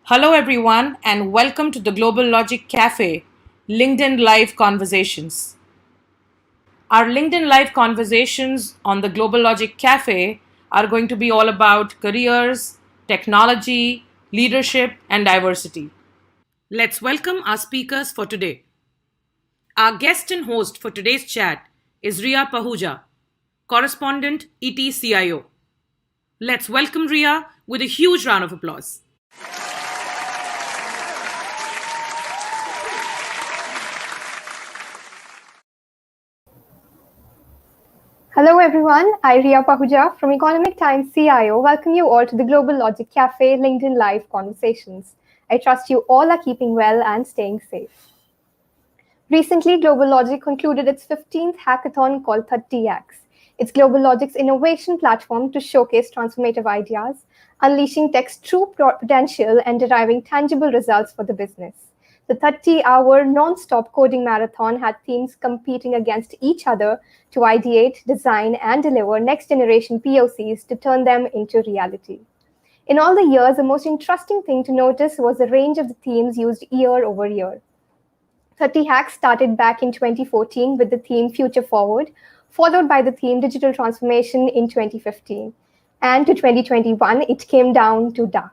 Hello, everyone, and welcome to the GlobalLogic Cafe LinkedIn Live Conversations. Our LinkedIn Live conversations on the GlobalLogic Cafe are going to be all about careers, technology, leadership, and diversity. Let's welcome our speakers for today. Our guest and host for today's chat is Ria Pahuja, correspondent ETCIO. Let's welcome Ria with a huge round of applause. Hello everyone, I Ria Pahuja from Economic Times CIO welcome you all to the Global Logic Cafe LinkedIn Live Conversations. I trust you all are keeping well and staying safe. Recently, GlobalLogic concluded its 15th hackathon called 30X. It's GlobalLogic's innovation platform to showcase transformative ideas, unleashing tech's true potential and deriving tangible results for the business. The 30-hour non-stop coding marathon had teams competing against each other to ideate, design, and deliver next-generation POCs to turn them into reality. In all the years, the most interesting thing to notice was the range of the themes used year over year. 30 Hacks started back in 2014 with the theme Future Forward, followed by the theme Digital Transformation in 2015. And to 2021, it came down to DARQ.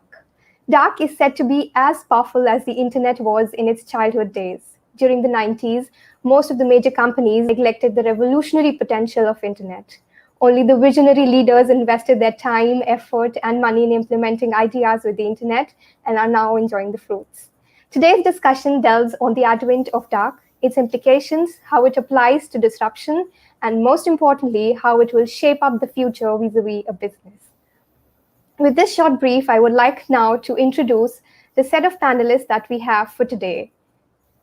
DARQ is said to be as powerful as the internet was in its childhood days. During the 90s, most of the major companies neglected the revolutionary potential of internet. Only the visionary leaders invested their time, effort, and money in implementing ideas with the internet and are now enjoying the fruits. Today's discussion delves on the advent of DARQ, its implications, how it applies to disruption, and most importantly, how it will shape up the future vis-a-vis a business. With this short brief, I would like now to introduce the set of panelists that we have for today.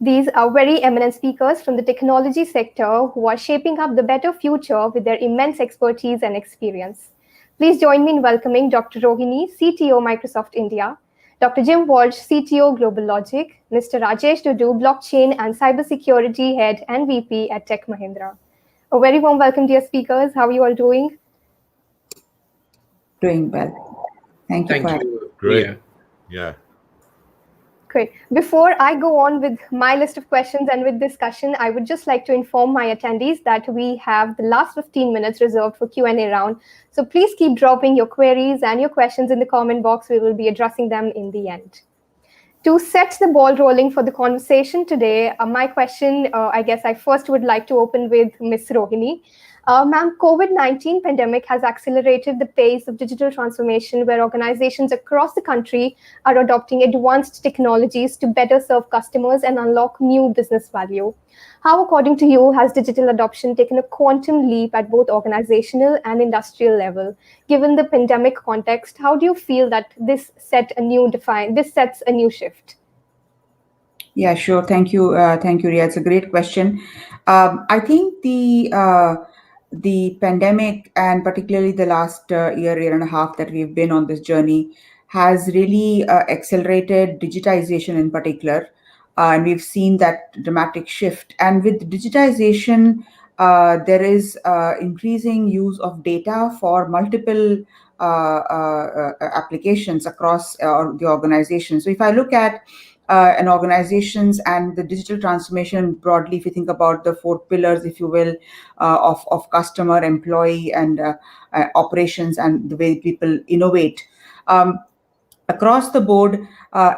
These are very eminent speakers from the technology sector who are shaping up the better future with their immense expertise and experience. Please join me in welcoming Dr. Rohini, CTO Microsoft India, Dr. Jim Walsh, CTO GlobalLogic, Mr. Rajesh Dudu, Blockchain and Cybersecurity Head and VP at Tech Mahindra. A very warm welcome, dear speakers. How are you all doing? Doing well. Thank you for having me. Great. Yeah. Great. Before I go on with my list of questions and with discussion, I would just like to inform my attendees that we have the last 15 minutes reserved for Q&A round. So please keep dropping your queries and your questions in the comment box. We will be addressing them in the end. To set the ball rolling for the conversation today, my question, I guess I first would like to open with Ms. Rohini. Ma'am, COVID-19 pandemic has accelerated the pace of digital transformation where organizations across the country are adopting advanced technologies to better serve customers and unlock new business value. How, according to you, has digital adoption taken a quantum leap at both organizational and industrial level? Given the pandemic context, how do you feel that this sets a new shift? Yeah, sure. Thank you. Thank you, Ria. It's a great question. I think the pandemic and particularly the last year and a half that we've been on this journey has really accelerated digitization in particular. And we've seen that dramatic shift. And with digitization, there is increasing use of data for multiple applications across the organization. So if I look at an organizations and the digital transformation broadly, if you think about the four pillars, if you will, of customer, employee, and operations, and the way people innovate. Across the board,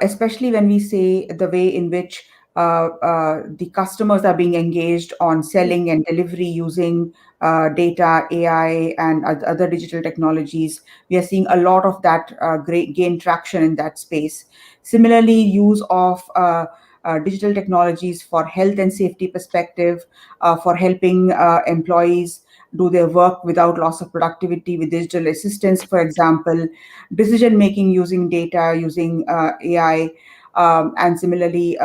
especially when we say the way in which the customers are being engaged on selling and delivery using data, AI, and other digital technologies, we are seeing a lot of that great gain traction in that space. Similarly, use of digital technologies for health and safety perspective, for helping employees do their work without loss of productivity with digital assistance, for example, decision making using data, using AI, and similarly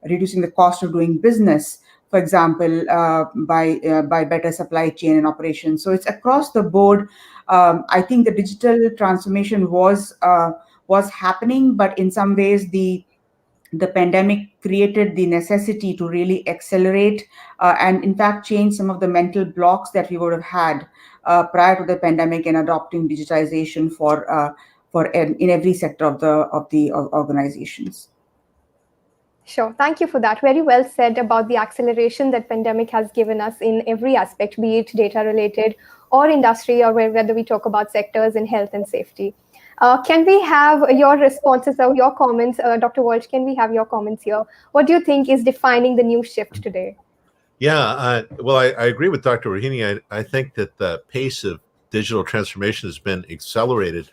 reducing the cost of doing business, for example, by better supply chain and operations. So it's across the board. I think the digital transformation was happening, but in some ways the pandemic created the necessity to really accelerate and in fact change some of the mental blocks that we would have had prior to the pandemic and adopting digitization in every sector of the organizations. Sure. Thank you for that. Very well said about the acceleration that pandemic has given us in every aspect, be it data related or industry, or whether we talk about sectors in health and safety. Can we have your responses or your comments, Dr. Walsh? Can we have your comments here? What do you think is defining the new shift today? Yeah, well, I agree with Dr. Rohini. I think that the pace of digital transformation has been accelerated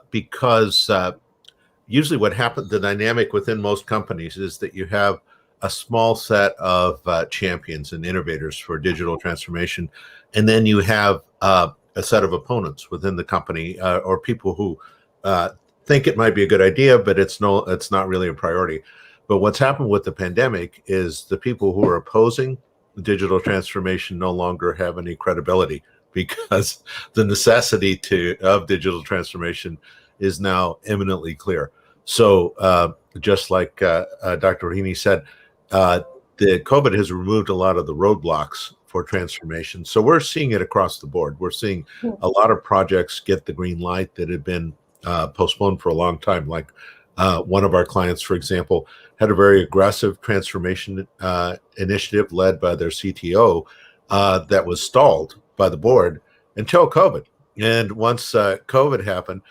because usually what happens, the dynamic within most companies is that you have a small set of champions and innovators for digital transformation, and then you have a set of opponents within the company or people who think it might be a good idea, but it's not really a priority. But what's happened with the pandemic is the people who are opposing digital transformation no longer have any credibility because the necessity of digital transformation is now eminently clear. So just like Dr. Rohini said, the COVID has removed a lot of the roadblocks for transformation. So we're seeing it across the board. We're seeing a lot of projects get the green light that had been postponed for a long time. Like one of our clients, for example, had a very aggressive transformation initiative led by their CTO that was stalled by the board until COVID. And once COVID happened,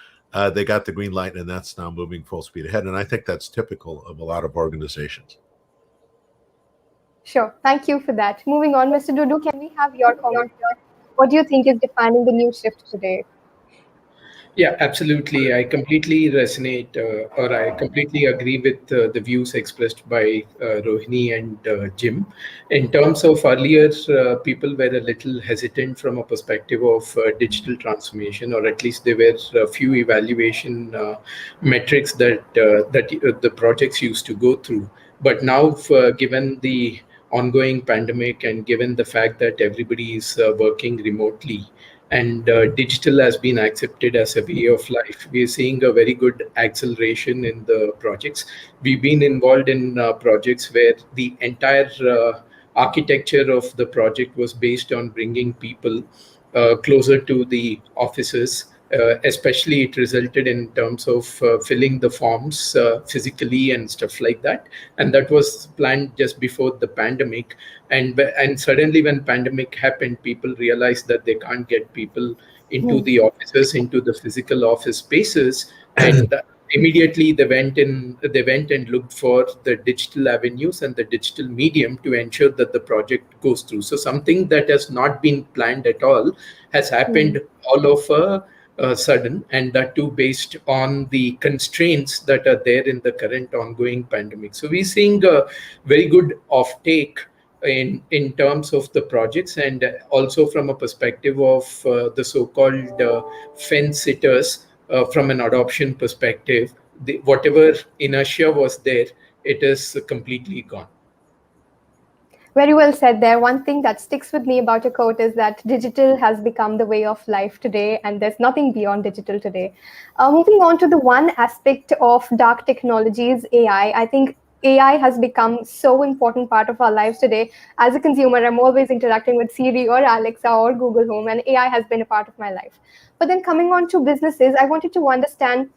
they got the green light, and that's now moving full speed ahead. And I think that's typical of a lot of organizations. Sure. Thank you for that. Moving on, Mr. Dudu, can we have your comment here? What do you think is defining the new shift today? Yeah, absolutely. I completely resonate or I completely agree with the views expressed by Rohini and Jim. In terms of earlier, people were a little hesitant from a perspective of digital transformation, or at least there were a few evaluation metrics that the projects used to go through. But now, given the ongoing pandemic and given the fact that everybody is working remotely, and digital has been accepted as a way of life, we are seeing a very good acceleration in the projects. We've been involved in projects where the entire architecture of the project was based on bringing people closer to the offices. Especially it resulted in terms of filling the forms physically and stuff like that, and that was planned just before the pandemic. And suddenly when pandemic happened, people realized that they can't get people into the offices, into the physical office spaces, and immediately they went and looked for the digital avenues and the digital medium to ensure that the project goes through. So something that has not been planned at all has happened all of sudden, and that too based on the constraints that are there in the current ongoing pandemic. So we're seeing a very good offtake in terms of the projects, and also from a perspective of the so-called fence sitters. From an adoption perspective, whatever inertia was there, it is completely gone. Very well said there. One thing that sticks with me about your quote is that digital has become the way of life today, and there's nothing beyond digital today. Moving on to the one aspect of dark technologies, AI. I think AI has become so important part of our lives today. As a consumer, I'm always interacting with Siri or Alexa or Google Home, and AI has been a part of my life. But then coming on to businesses, I wanted to understand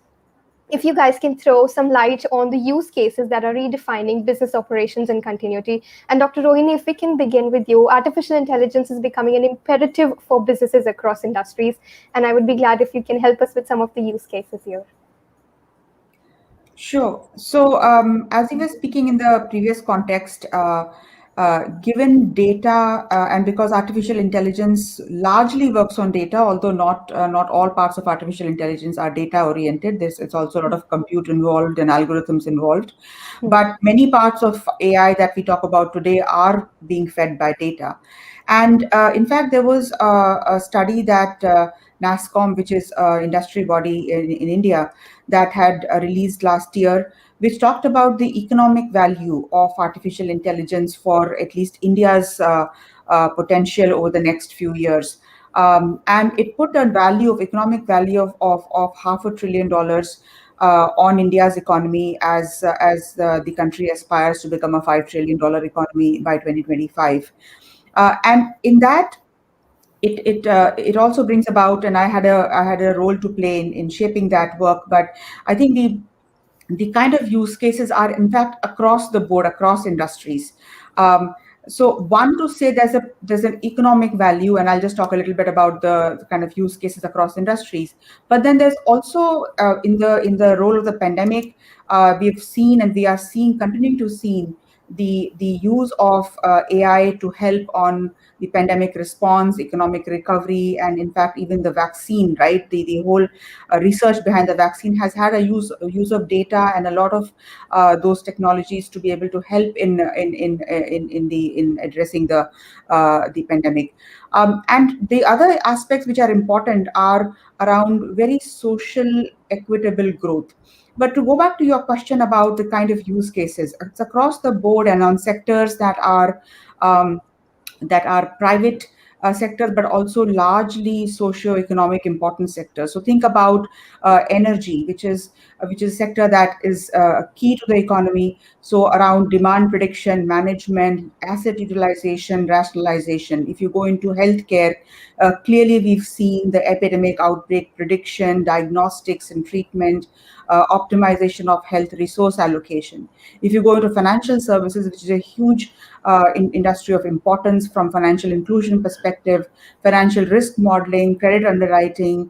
if you guys can throw some light on the use cases that are redefining business operations and continuity. And Dr. Rohini, if we can begin with you, artificial intelligence is becoming an imperative for businesses across industries. And I would be glad if you can help us with some of the use cases here. Sure. So as you were speaking in the previous context, given data and because artificial intelligence largely works on data, although not all parts of artificial intelligence are data oriented. It's also a lot of compute involved and algorithms involved. But many parts of AI that we talk about today are being fed by data. And in fact, there was a study that NASSCOM, which is an industry body in India, that had released last year, which talked about the economic value of artificial intelligence for at least India's potential over the next few years. And it put a economic value of $500 billion on India's economy as the country aspires to become a $5 trillion economy by 2025. And in that, it also brings about, and I had a role to play in shaping that work. But I think the kind of use cases are in fact across the board, across industries. So one, to say there's an economic value, and I'll just talk a little bit about the kind of use cases across industries. But then there's also in the role of the pandemic, we've seen, and we are seeing, continuing to see the use of AI to help on the pandemic response, economic recovery, and in fact even the vaccine. Right, the whole research behind the vaccine has had a use of data and a lot of those technologies to be able to help in addressing the pandemic. And the other aspects which are important are around very social equitable growth. But to go back to your question about the kind of use cases, it's across the board and on sectors um, that are private sectors, but also largely socio-economic important sectors. So think about energy, which is a sector that is key to the economy. So around demand prediction, management, asset utilization, rationalization. If you go into healthcare, clearly we've seen the epidemic outbreak prediction, diagnostics and treatment, optimization of health resource allocation. If you go into financial services, which is a huge industry of importance from financial inclusion perspective, financial risk modeling, credit underwriting,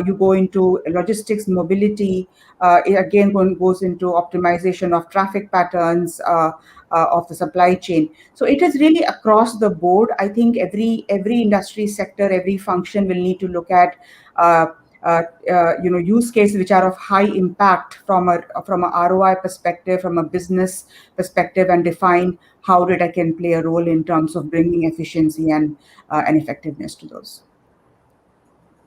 you go into logistics, mobility, it again goes into optimization of traffic patterns, of the supply chain. So it is really across the board. I think every industry sector, every function will need to look at use cases which are of high impact from a ROI perspective, from a business perspective, and define how data can play a role in terms of bringing efficiency and effectiveness to those.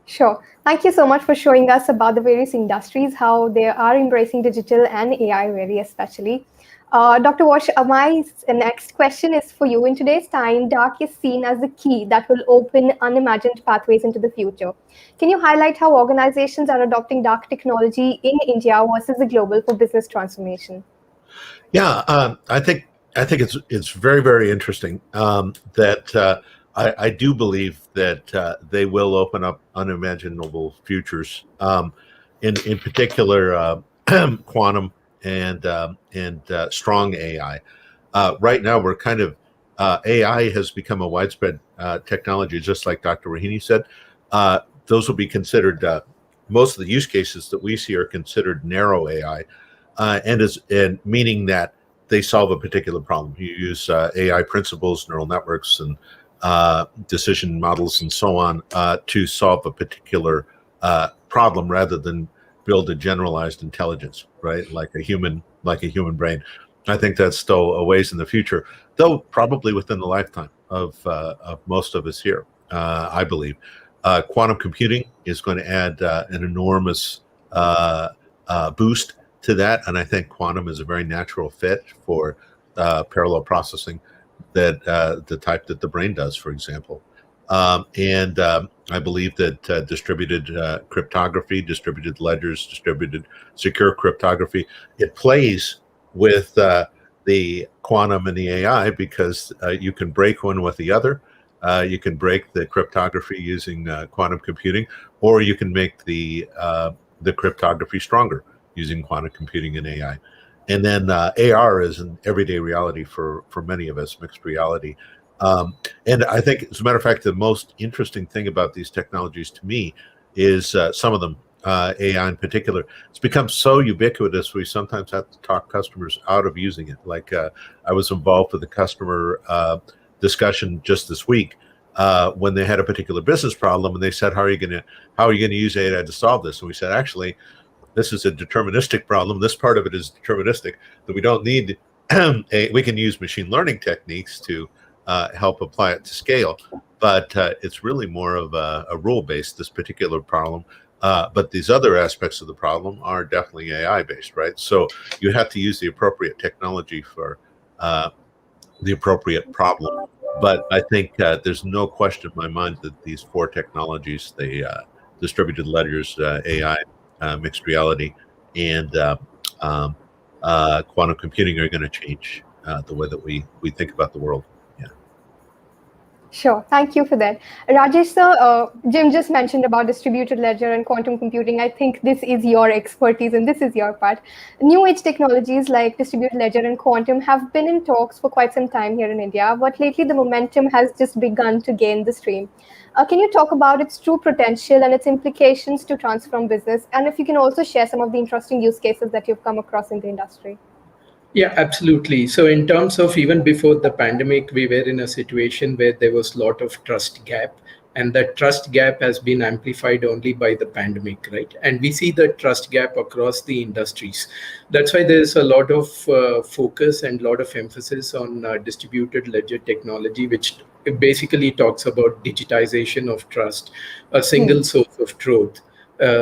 Sure. Thank you so much for showing us about the various industries, how they are embracing digital and AI very especially. Dr. Walsh, my next question is for you. In today's time, DARQ is seen as the key that will open unimagined pathways into the future. Can you highlight how organizations are adopting DARQ technology in India versus the global for business transformation? Yeah, I think it's very, very interesting that I do believe that they will open up unimaginable futures. In particular, quantum and strong AI. Right now, we're kind of AI has become a widespread technology, just like Dr. Rohini said. Those will be considered. Most of the use cases that we see are considered narrow AI, and meaning that they solve a particular problem. You use AI principles, neural networks, and decision models, and so on, to solve a particular problem, rather than build a generalized intelligence, right? Like a human brain. I think that's still a ways in the future, though probably within the lifetime of most of us here. I believe quantum computing is going to add an enormous boost to that, and I think quantum is a very natural fit for parallel processing, that the type that the brain does, for example. And I believe that distributed cryptography, distributed ledgers, distributed secure cryptography, it plays with the quantum and the AI, because you can break one with the other. You can break the cryptography using quantum computing, or you can make the cryptography stronger using quantum computing and AI. And then AR is an everyday reality for many of us, mixed reality. And I think, as a matter of fact, the most interesting thing about these technologies to me is some of them, AI in particular, it's become so ubiquitous, we sometimes have to talk customers out of using it. Like I was involved with a customer discussion just this week when they had a particular business problem, and they said, how are you going to use AI to solve this? And we said, actually, this is a deterministic problem. This part of it is deterministic, that we don't need we can use machine learning techniques to help apply it to scale, but it's really more of a rule-based, this particular problem. But these other aspects of the problem are definitely AI-based, right? So you have to use the appropriate technology for the appropriate problem. But I think there's no question in my mind that these four technologies, the distributed ledgers, AI, mixed reality, and quantum computing, are going to change the way that we think about the world. Yeah. Sure. Thank you for that. Rajesh sir, Jim just mentioned about distributed ledger and quantum computing. I think this is your expertise and this is your part. New age technologies like distributed ledger and quantum have been in talks for quite some time here in India, but lately the momentum has just begun to gain the stream. Can you talk about its true potential and its implications to transform business? And if you can also share some of the interesting use cases that you've come across in the industry. Yeah, absolutely. So in terms of even before the pandemic, we were in a situation where there was a lot of trust gap. And that trust gap has been amplified only by the pandemic, right? And we see the trust gap across the industries. That's why there's a lot of focus and a lot of emphasis on distributed ledger technology, which basically talks about digitization of trust, a single source of truth,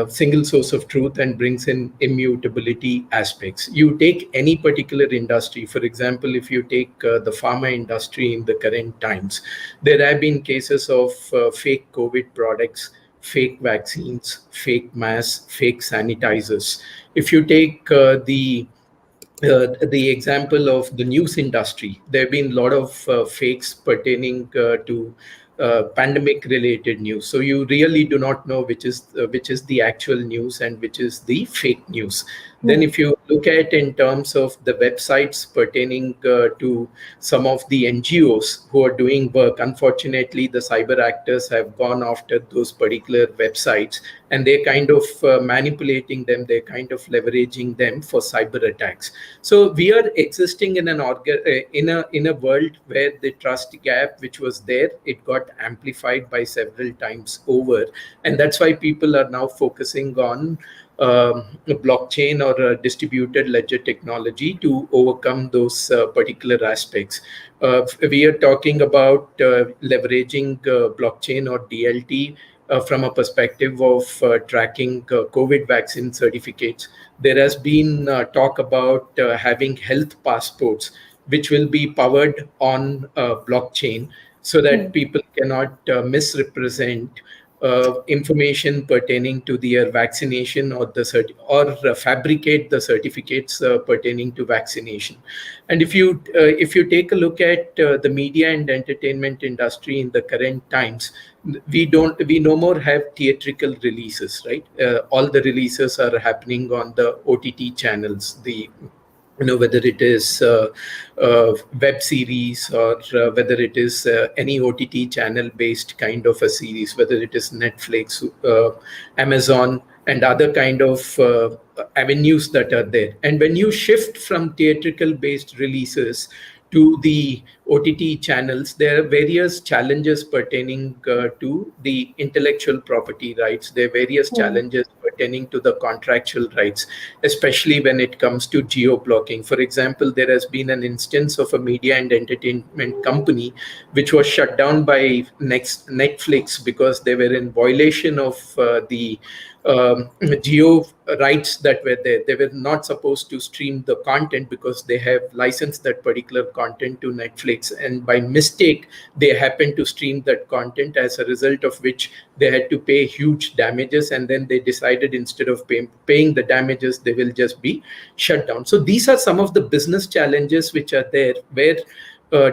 single source of truth, and brings in immutability aspects. You take any particular industry, for example, if you take the pharma industry in the current times, there have been cases of fake COVID products, fake vaccines, fake masks, fake sanitizers. If you take the example of the news industry, there have been a lot of fakes pertaining to pandemic related news. So you really do not know which is the actual news and which is the fake news. Then if you look at in terms of the websites pertaining to some of the NGOs who are doing work, unfortunately the cyber actors have gone after those particular websites, and they're kind of manipulating them, they're kind of leveraging them for cyber attacks. So we are existing in in a world where the trust gap which was there, it got amplified by several times over, and that's why people are now focusing on blockchain or distributed ledger technology to overcome those particular aspects. We are talking about leveraging blockchain or DLT from a perspective of tracking COVID vaccine certificates. There has been talk about having health passports, which will be powered on blockchain so that people cannot misrepresent information pertaining to their vaccination or fabricate the certificates pertaining to vaccination. And if you take a look at the media and entertainment industry in the current times, we no more have theatrical releases, right? All the releases are happening on the OTT channels, whether it is web series or whether it is any OTT channel based kind of a series, whether it is Netflix, Amazon, and other kind of avenues that are there. And when you shift from theatrical based releases to the OTT channels, there are various challenges pertaining to the intellectual property rights. There are various challenges pertaining to the contractual rights, especially when it comes to geo-blocking. For example, there has been an instance of a media and entertainment company which was shut down by Netflix because they were in violation of the geo rights that were there. They were not supposed to stream the content because they have licensed that particular content to Netflix, and by mistake they happened to stream that content, as a result of which they had to pay huge damages, and then they decided instead of paying the damages, they will just be shut down. So these are some of the business challenges which are there, where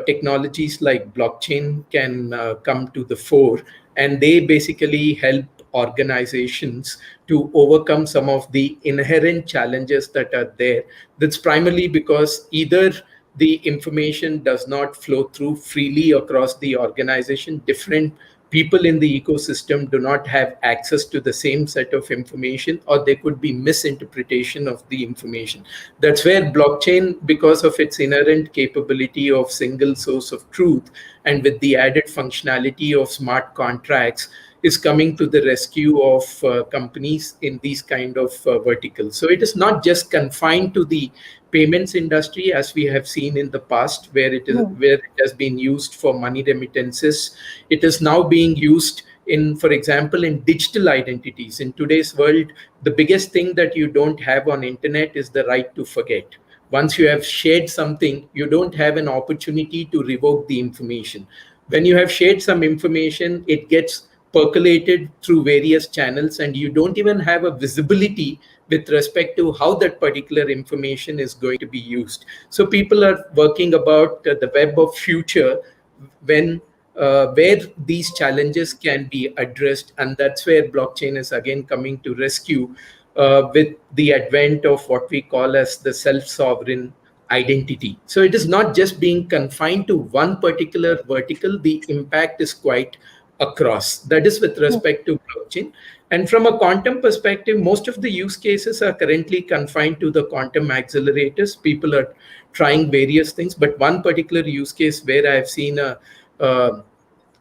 technologies like blockchain can come to the fore, and they basically help organizations to overcome some of the inherent challenges that are there. That's primarily because either the information does not flow through freely across the organization. Different people in the ecosystem do not have access to the same set of information, or there could be misinterpretation of the information. That's where blockchain, because of its inherent capability of single source of truth and with the added functionality of smart contracts, is coming to the rescue of companies in these kind of verticals. So it is not just confined to the payments industry, as we have seen in the past, where it has been used for money remittances. It is now being used in, for example, in digital identities. In today's world, the biggest thing that you don't have on internet is the right to forget. Once you have shared something, you don't have an opportunity to revoke the information. When you have shared some information, it gets percolated through various channels, and you don't even have a visibility with respect to how that particular information is going to be used. So people are working about the web of future, when where these challenges can be addressed. And that's where blockchain is again coming to rescue with the advent of what we call as the self-sovereign identity. So it is not just being confined to one particular vertical, the impact is quite across. That is with respect to blockchain. And from a quantum perspective, most of the use cases are currently confined to the quantum accelerators. People are trying various things, but one particular use case where I've seen a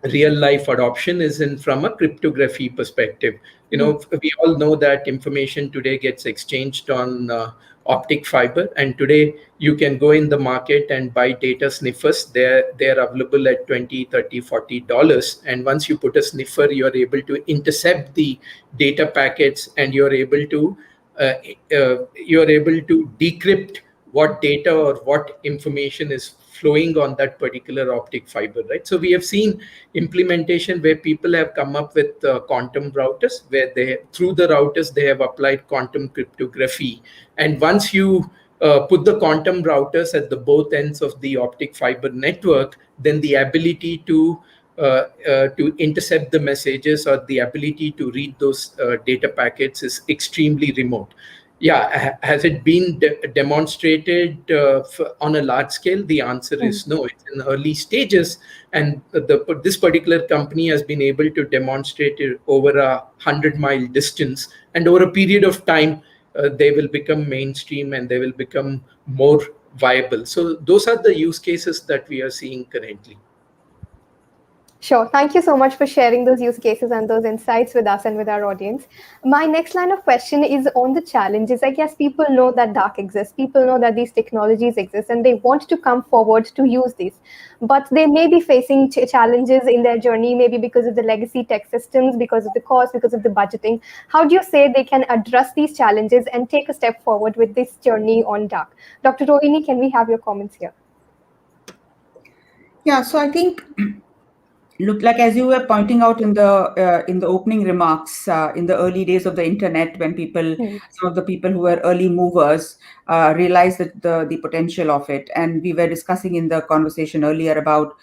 real life adoption is in from a cryptography perspective. We all know that information today gets exchanged on optic fiber, and today you can go in the market and buy data sniffers. They're available at 20, 30, $40, and once you put a sniffer, you're able to intercept the data packets, and you're able to decrypt what data or what information is flowing on that particular optic fiber, right? So we have seen implementation where people have come up with quantum routers, where through the routers they have applied quantum cryptography. And once you put the quantum routers at the both ends of the optic fiber network, then the ability to intercept the messages or the ability to read those data packets is extremely remote. Yeah, has it been demonstrated on a large scale? The answer is no. It's in early stages, and this particular company has been able to demonstrate it over 100-mile distance, and over a period of time, they will become mainstream and they will become more viable. So those are the use cases that we are seeing currently. Sure. Thank you so much for sharing those use cases and those insights with us and with our audience. My next line of question is on the challenges. I guess people know that DARQ exists. People know that these technologies exist and they want to come forward to use these. But they may be facing challenges in their journey, maybe because of the legacy tech systems, because of the cost, because of the budgeting. How do you say they can address these challenges and take a step forward with this journey on DARQ? Dr. Rohini, can we have your comments here? Yeah, so I think look, like as you were pointing out in the opening remarks, in the early days of the internet, when some of the people who were early movers realized that the potential of it, and we were discussing in the conversation earlier about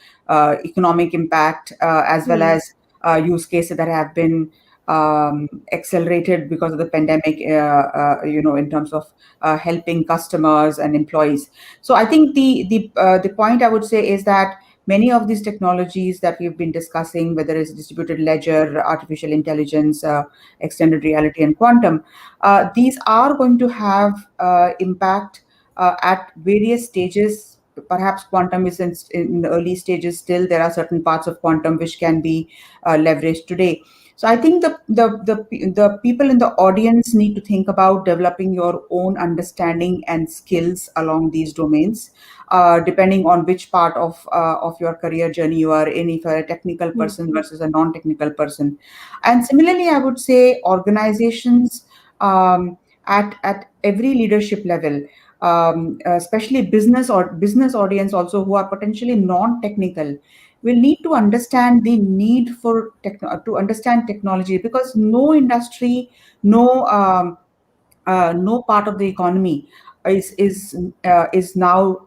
economic impact as well as use cases that have been accelerated because of the pandemic, in terms of helping customers and employees. So I think the point I would say is that many of these technologies that we've been discussing, whether it's distributed ledger, artificial intelligence, extended reality, and quantum, these are going to have impact at various stages. Perhaps quantum is in the early stages still. There are certain parts of quantum which can be leveraged today. So I think the people in the audience need to think about developing your own understanding and skills along these domains, depending on which part of your career journey you are in, if you're a technical person versus a non-technical person. And similarly, I would say organizations at every leadership level, especially business audience also, who are potentially non-technical, will need to understand the need for to understand technology, because no industry, no part of the economy is now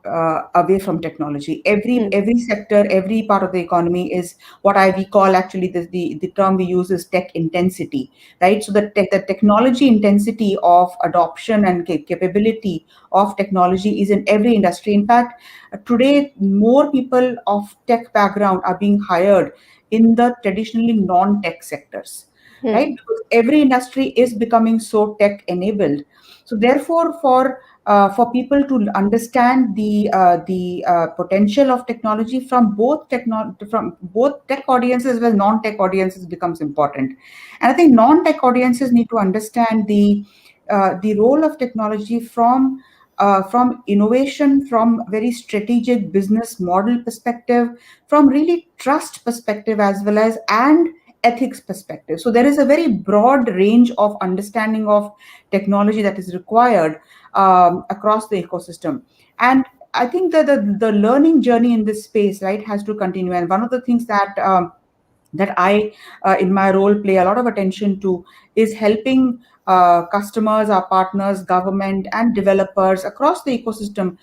away from technology. Every sector, every part of the economy is what we call, actually the term we use is tech intensity, right? So the technology intensity of adoption and capability of technology is in every industry. In fact, today more people of tech background are being hired in the traditionally non-tech sectors, right? Because every industry is becoming so tech enabled. So therefore, for people to understand the potential of technology from both tech audiences as well as non-tech audiences becomes important. And I think non-tech audiences need to understand the role of technology from innovation, from very strategic business model perspective, from really trust perspective, as well as and ethics perspective. So there is a very broad range of understanding of technology that is required across the ecosystem. And I think that the learning journey in this space, right, has to continue. And one of the things that I, in my role, play a lot of attention to is helping customers, our partners, government, and developers across the ecosystem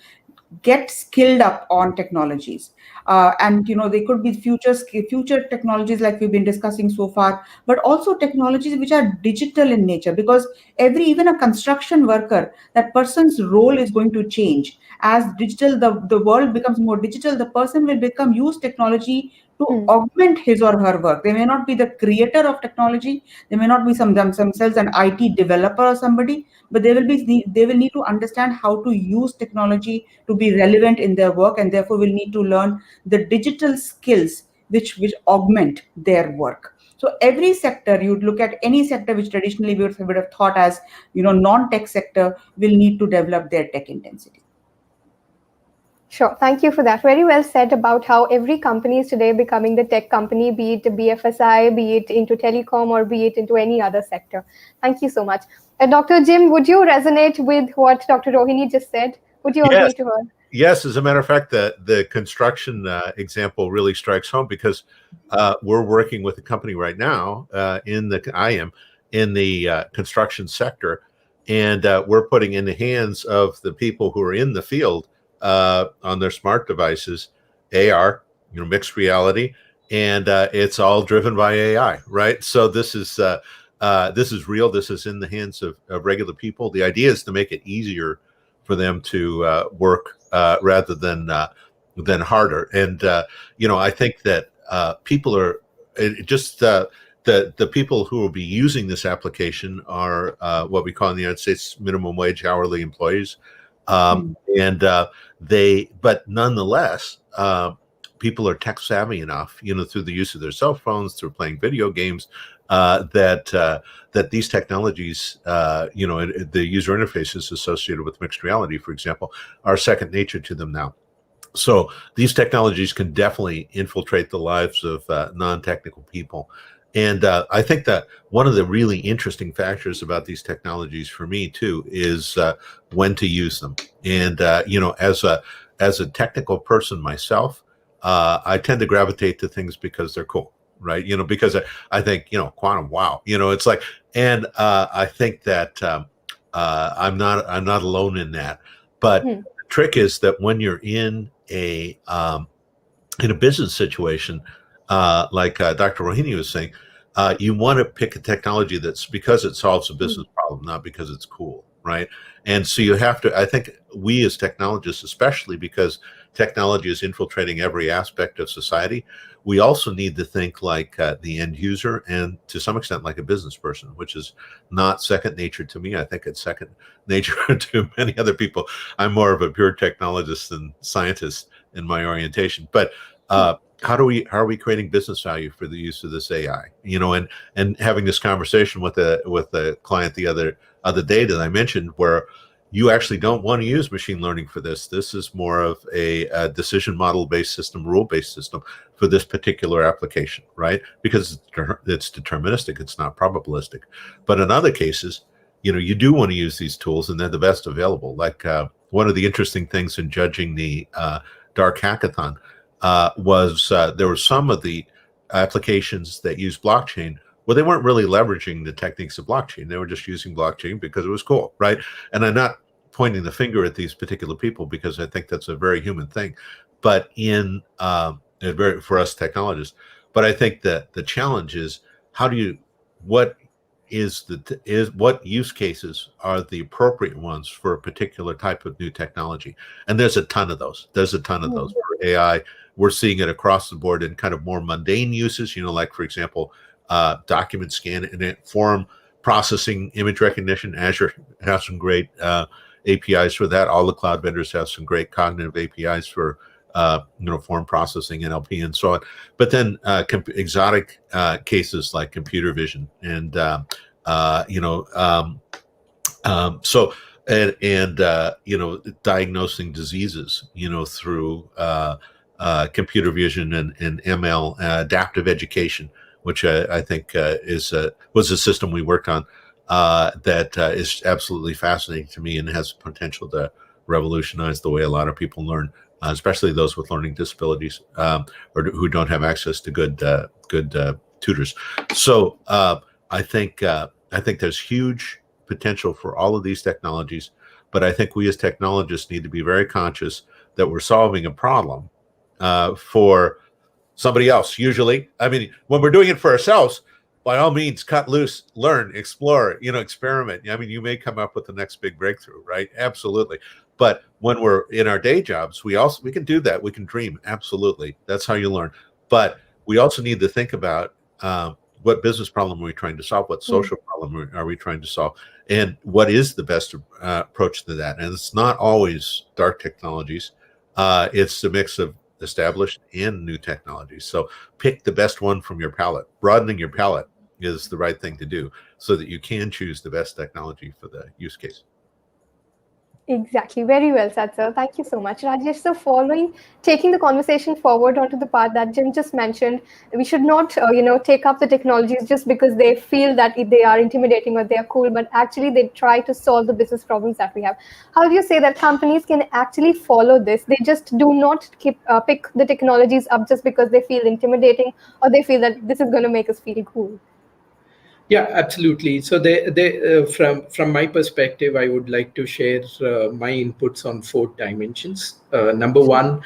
get skilled up on technologies. And they could be future technologies like we've been discussing so far, but also technologies which are digital in nature, because even a construction worker, that person's role is going to change as the world becomes more digital. The person will use technology to augment his or her work. They may not be the creator of technology. They may not be themselves an IT developer or somebody, but they will need to understand how to use technology to be relevant in their work, and therefore will need to learn the digital skills which augment their work. So every sector, you'd look at any sector which traditionally we would have thought as non-tech sector, will need to develop their tech intensity. Sure. Thank you for that. Very well said about how every company is today becoming the tech company, be it BFSI, be it into telecom, or be it into any other sector. Thank you so much. Dr. Jim, would you resonate with what Dr. Rohini just said? Would you agree to her? Yes, as a matter of fact, the construction example really strikes home, because we're working with a company right now I am in the construction sector, and we're putting in the hands of the people who are in the field on their smart devices, AR, mixed reality, and it's all driven by AI, right? So this is real. This is in the hands of regular people. The idea is to make it easier for them to work rather than harder. And I think that people are just the people who will be using this application are what we call in the United States minimum wage hourly employees. And but nonetheless, people are tech savvy enough, through the use of their cell phones, through playing video games, that these technologies, the user interfaces associated with mixed reality, for example, are second nature to them now. So these technologies can definitely infiltrate the lives of non-technical people. And I think that one of the really interesting factors about these technologies for me too is when to use them. And as a technical person myself, I tend to gravitate to things because they're cool, right? Because I think quantum, wow, it's like, and I think that I'm not alone in that. But the trick is that when you're in a business situation, like Dr. Rohini was saying, you want to pick a technology that's because it solves a business problem, not because it's cool, right? And so you have to, I think we as technologists, especially because technology is infiltrating every aspect of society, we also need to think like the end user, and to some extent like a business person, which is not second nature to me. I think it's second nature to many other people. I'm more of a pure technologist than scientist in my orientation. But how are we creating business value for the use of this AI? And having this conversation with a client the other day that I mentioned, where you actually don't want to use machine learning for this. This is more of a decision model-based system, rule-based system for this particular application, right? Because it's deterministic, it's not probabilistic. But in other cases, you do want to use these tools, and they're the best available. Like one of the interesting things in judging the DARQ hackathon was there were some of the applications that use blockchain where they weren't really leveraging the techniques of blockchain. They were just using blockchain because it was cool, right? And I'm not pointing the finger at these particular people, because I think that's a very human thing, but for us technologists. But I think that the challenge is what use cases are the appropriate ones for a particular type of new technology? And there's a ton of those. For AI. We're seeing it across the board in kind of more mundane uses, like, for example, document scan and form processing, image recognition. Azure has some great APIs for that. All the cloud vendors have some great cognitive APIs for form processing, NLP, and so on. But then exotic cases like computer vision and diagnosing diseases through computer vision and ML, adaptive education, which I think was a system we worked on that is absolutely fascinating to me and has potential to revolutionize the way a lot of people learn, especially those with learning disabilities or who don't have access to good tutors. So I think there's huge potential for all of these technologies, but I think we as technologists need to be very conscious that we're solving a problem for somebody else. Usually, I mean, when we're doing it for ourselves, by all means, cut loose, learn, explore, experiment. I mean, you may come up with the next big breakthrough, right? Absolutely. But when we're in our day jobs, we can do that. We can dream. Absolutely. That's how you learn. But we also need to think about what business problem are we trying to solve? What social problem are we trying to solve? And what is the best approach to that? And it's not always dark technologies. It's a mix of established and new technologies. So pick the best one from your palette. Broadening your palette is the right thing to do so that you can choose the best technology for the use case. Exactly. Very well said, sir. Thank you so much. Rajesh, so taking the conversation forward onto the part that Jim just mentioned, we should not, take up the technologies just because they feel that they are intimidating or they are cool, but actually they try to solve the business problems that we have. How do you say that companies can actually follow this? They just do not pick the technologies up just because they feel intimidating or they feel that this is going to make us feel cool. Yeah, absolutely. So from my perspective, I would like to share my inputs on 4 dimensions. Number one,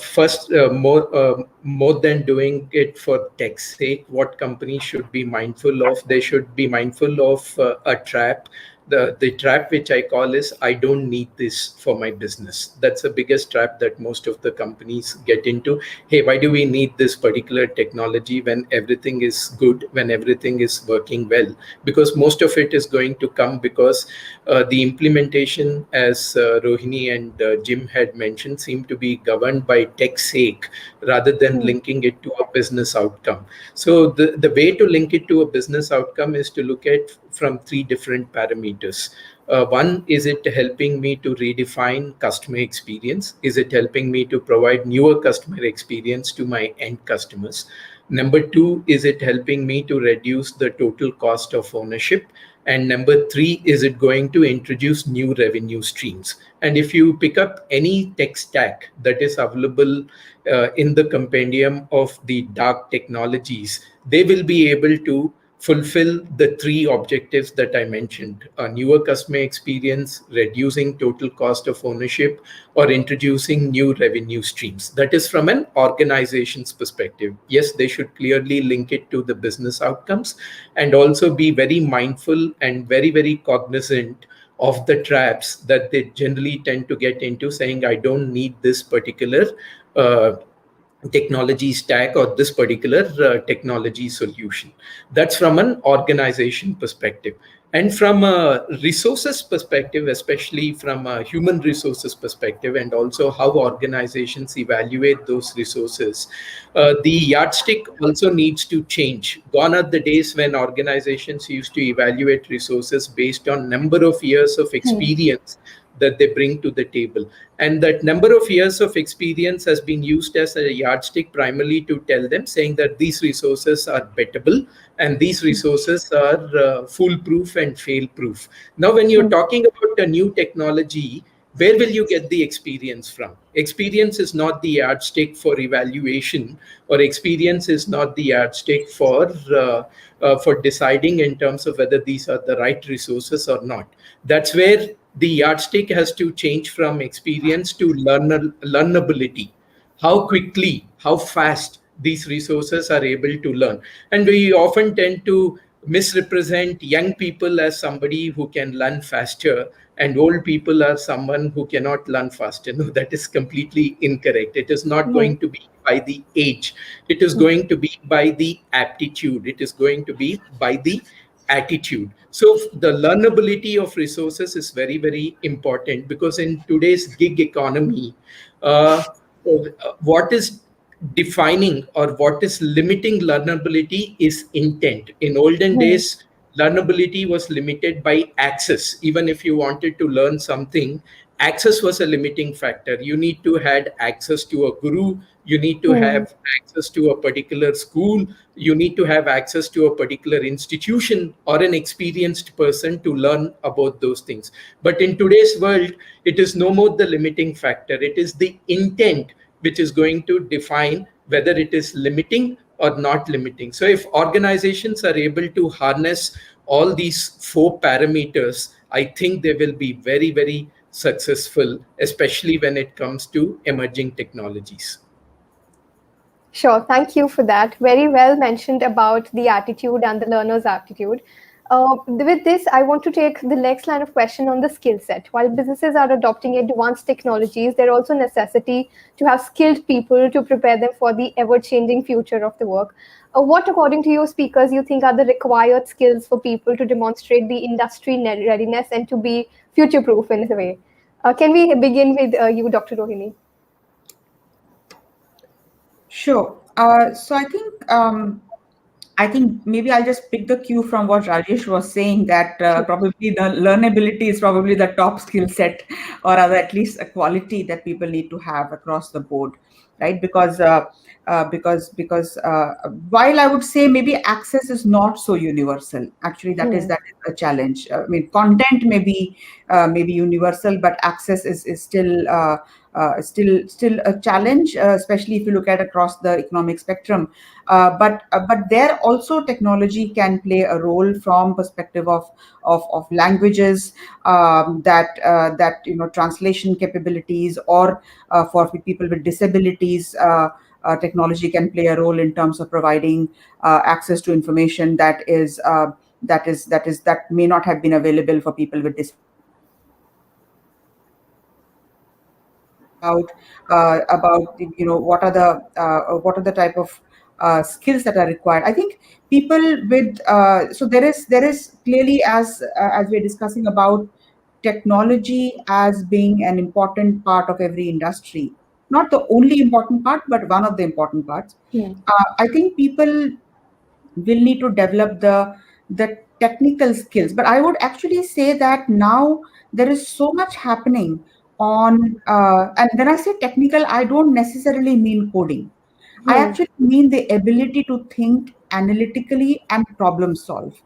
first, more than doing it for tech's sake, what companies should be mindful of? They should be mindful of a trap. The trap which I call is, I don't need this for my business. That's the biggest trap that most of the companies get into. Hey, why do we need this particular technology when everything is good, when everything is working well? Because most of it is going to come because the implementation, as Rohini and Jim had mentioned, seem to be governed by tech's sake rather than linking it to a business outcome. So the way to link it to a business outcome is to look at from 3 different parameters. One, is it helping me to redefine customer experience? Is it helping me to provide newer customer experience to my end customers? Number 2, is it helping me to reduce the total cost of ownership? And number 3, is it going to introduce new revenue streams? And if you pick up any tech stack that is available in the compendium of the DARQ technologies, they will be able to fulfill the 3 objectives that I mentioned: a newer customer experience, reducing total cost of ownership, or introducing new revenue streams. That is from an organization's perspective. Yes, they should clearly link it to the business outcomes and also be very mindful and very, very cognizant of the traps that they generally tend to get into, saying, I don't need this particular technology stack or this particular technology solution. That's from an organization perspective. And from a resources perspective, especially from a human resources perspective, and also how organizations evaluate those resources, the yardstick also needs to change. Gone are the days when organizations used to evaluate resources based on number of years of experience that they bring to the table. And that number of years of experience has been used as a yardstick primarily to tell them, saying that these resources are bettable and these resources are foolproof and fail-proof. Now, when you're talking about a new technology, where will you get the experience from? Experience is not the yardstick for evaluation, or experience is not the yardstick for deciding in terms of whether these are the right resources or not. That's where the yardstick has to change from experience to learnability. How quickly, how fast these resources are able to learn. And we often tend to misrepresent young people as somebody who can learn faster and old people are someone who cannot learn faster. No, that is completely incorrect. It is not going to be by the age. It is going to be by the aptitude. It is going to be by the attitude. So the learnability of resources is very, very important, because in today's gig economy, what is defining or what is limiting learnability is intent. In olden days, learnability was limited by access. Even if you wanted to learn something, access was a limiting factor. You need to have access to a guru. You need to have access to a particular school. You need to have access to a particular institution or an experienced person to learn about those things. But in today's world, it is no more the limiting factor. It is the intent which is going to define whether it is limiting or not limiting. So if organizations are able to harness all these 4 parameters, I think they will be very, very successful, especially when it comes to emerging technologies. Sure, thank you for that. Very well mentioned about the attitude and the learner's attitude. With this, I want to take the next line of question on the skill set. While businesses are adopting advanced technologies, there also necessity to have skilled people to prepare them for the ever-changing future of the work. What, according to you speakers, you think are the required skills for people to demonstrate the industry readiness and to be future-proof in a way? Can we begin with you, Dr. Rohini? Sure. So I think maybe I'll just pick the cue from what Rajesh was saying, that probably the learnability is probably the top skill set, or rather at least a quality that people need to have across the board, right? Because while I would say maybe access is not so universal, actually that is a challenge. I mean, content may be universal, but access is still a challenge, especially if you look at across the economic spectrum. But there also technology can play a role from perspective of languages, that translation capabilities, or for people with disabilities. Technology can play a role in terms of providing access to information that may not have been available for people with disabilities. About what are the type of skills that are required. I think people with so there is clearly, as we're discussing about technology as being an important part of every industry, not the only important part, but one of the important parts. I think people will need to develop the technical skills, but I would actually say that now there is so much happening on and when I say technical, I don't necessarily mean coding. I actually mean the ability to think analytically and problem solve,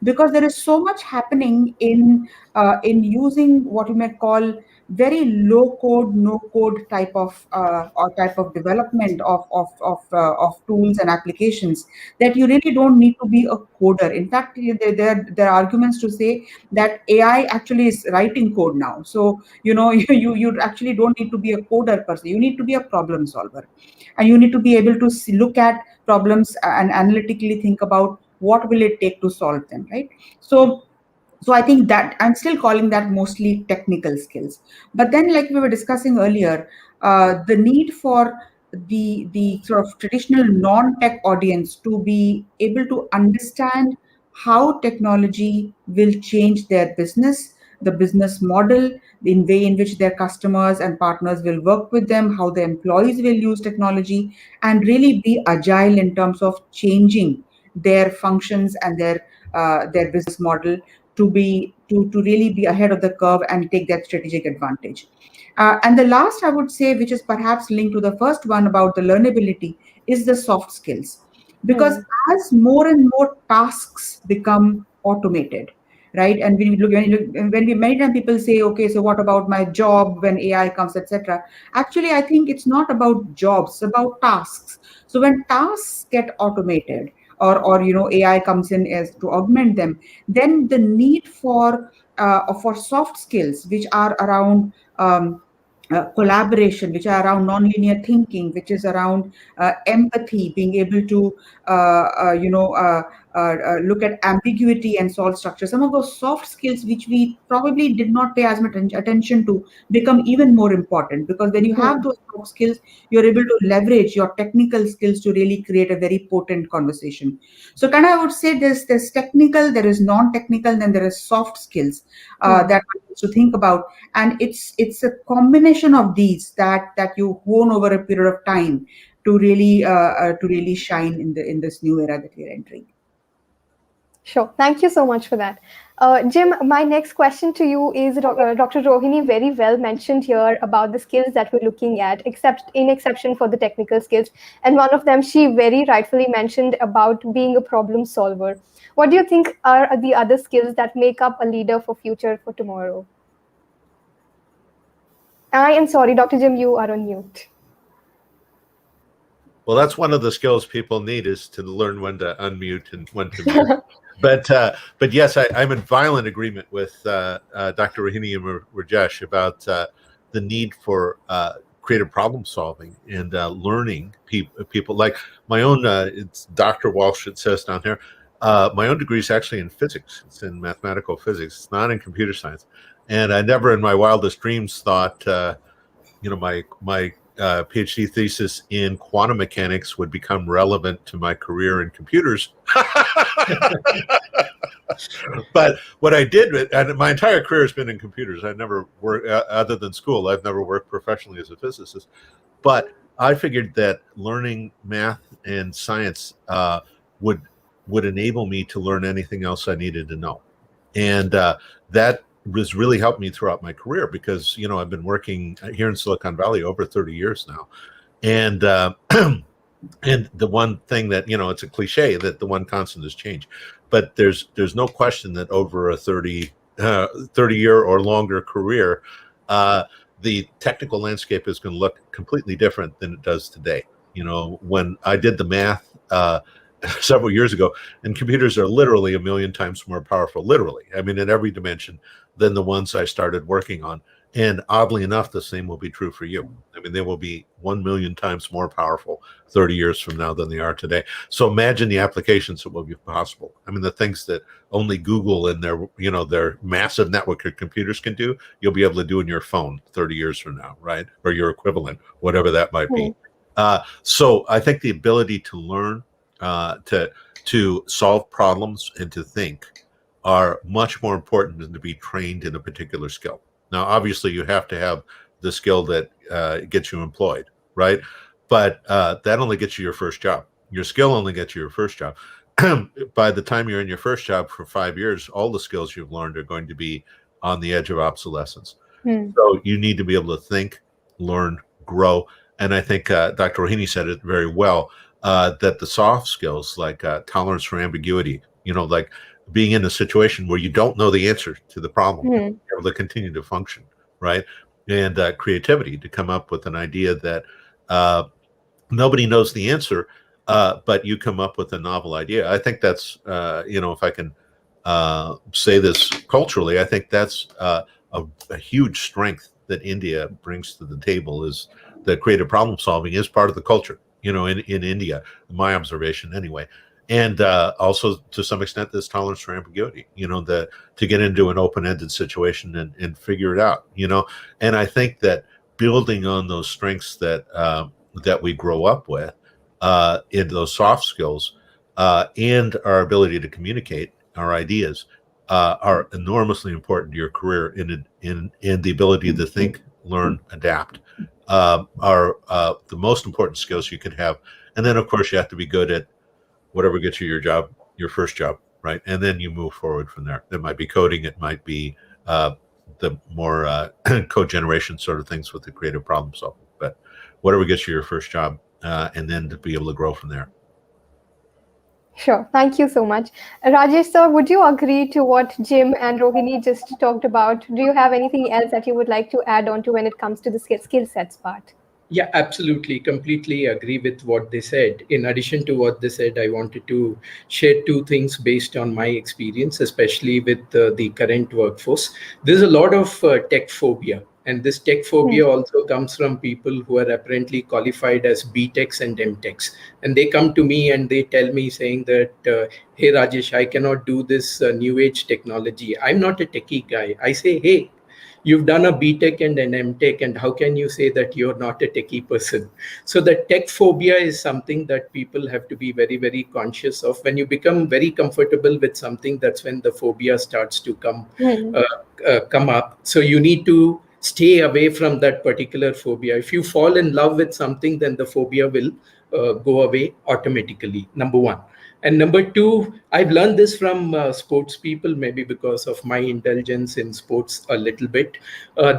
because there is so much happening in using what you may call very low code, no code type of or type of development of tools and applications, that you really don't need to be a coder. In fact, there are arguments to say that AI actually is writing code now. So you actually don't need to be a coder per se. You need to be a problem solver, and you need to be able to look at problems and analytically think about what will it take to solve them, right? So I think that I'm still calling that mostly technical skills. But then, like we were discussing earlier, the need for the sort of traditional non-tech audience to be able to understand how technology will change their business, the business model, in way in which their customers and partners will work with them, how the employees will use technology, and really be agile in terms of changing their functions and their business model to really be ahead of the curve and take that strategic advantage. And the last I would say, which is perhaps linked to the first one about the learnability, is the soft skills. Because as more and more tasks become automated, right? And when we many times people say, okay, so what about my job when AI comes, etc. Actually, I think it's not about jobs, it's about tasks. So when tasks get automated, or AI comes in as to augment them, then the need for soft skills, which are around collaboration, which are around nonlinear thinking, which is around empathy, being able to look at ambiguity and solve structure. Some of those soft skills, which we probably did not pay as much attention to, become even more important, because when you have those soft skills, you're able to leverage your technical skills to really create a very potent conversation. So kind of I would say there's technical, there is non-technical, then there is soft skills that one needs to think about. And it's a combination of these that you hone over a period of time to really shine in this new era that we're entering. Sure. Thank you so much for that. Jim, my next question to you is Dr. Rohini very well mentioned here about the skills that we're looking at, except in exception for the technical skills. And one of them, she very rightfully mentioned about being a problem solver. What do you think are the other skills that make up a leader for future for tomorrow? I am sorry, Dr. Jim, you are on mute. Well, that's one of the skills people need, is to learn when to unmute and when to mute. But yes, I'm in violent agreement with Dr. Rohini and Rajesh about the need for creative problem solving and learning people. Like my own, it's Dr. Walsh, it says down here. My own degree is actually in physics. It's in mathematical physics. It's not in computer science. And I never in my wildest dreams thought, my PhD thesis in quantum mechanics would become relevant to my career in computers. But what I did, and my entire career has been in computers. I never worked, other than school, I've never worked professionally as a physicist. But I figured that learning math and science would enable me to learn anything else I needed to know. And that has really helped me throughout my career, because I've been working here in Silicon Valley over 30 years now, and and the one thing that it's a cliche that the one constant is change, but there's no question that over a 30 year or longer career, the technical landscape is going to look completely different than it does today. When I did the math several years ago, and computers are literally 1 million times more powerful, literally, I mean, in every dimension, than the ones I started working on. And oddly enough, the same will be true for you. I mean, they will be 1 million times more powerful 30 years from now than they are today. So imagine the applications that will be possible. I mean, the things that only Google and their massive network of computers can do, you'll be able to do in your phone 30 years from now, right? Or your equivalent, whatever that might be. So I think the ability to learn, to solve problems and to think are much more important than to be trained in a particular skill. Now, obviously, you have to have the skill that gets you employed, right? But that only gets you your first job. Your skill only gets you your first job. By the time you're in your first job for 5 years, all the skills you've learned are going to be on the edge of obsolescence. So you need to be able to think, learn, grow. And I think Dr. Rohini said it very well, that the soft skills like tolerance for ambiguity, like being in a situation where you don't know the answer to the problem, be able to continue to function, right? And creativity, to come up with an idea that nobody knows the answer, but you come up with a novel idea. I think that's, if I can say this culturally, I think that's a huge strength that India brings to the table, is that creative problem solving is part of the culture, in India, my observation anyway. And also, to some extent, this tolerance for ambiguity, to get into an open-ended situation and figure it out, And I think that building on those strengths that we grow up with, in those soft skills, and our ability to communicate our ideas, are enormously important to your career in the ability to think, learn, adapt, are the most important skills you can have. And then, of course, you have to be good at whatever gets you your first job, right? And then you move forward from there. It might be coding, it might be the more code generation sort of things with the creative problem solving. But whatever gets you your first job, and then to be able to grow from there. Sure. Thank you so much. Rajesh sir, would you agree to what Jim and Rohini just talked about? Do you have anything else that you would like to add on to when it comes to the skill sets part? Yeah, absolutely. Completely agree with what they said. In addition to what they said, I wanted to share two things based on my experience, especially with the current workforce. There's a lot of tech phobia. And this tech phobia also comes from people who are apparently qualified as BTechs and MTechs. And they come to me and they tell me saying that, hey, Rajesh, I cannot do this new age technology. I'm not a techie guy. I say, hey, you've done a BTech and an MTech, and how can you say that you're not a techie person? So the tech phobia is something that people have to be very, very conscious of. When you become very comfortable with something, that's when the phobia starts to come up. So you need to stay away from that particular phobia. If you fall in love with something, then the phobia will go away automatically, number one. And number two, I've learned this from sports people, maybe because of my indulgence in sports a little bit.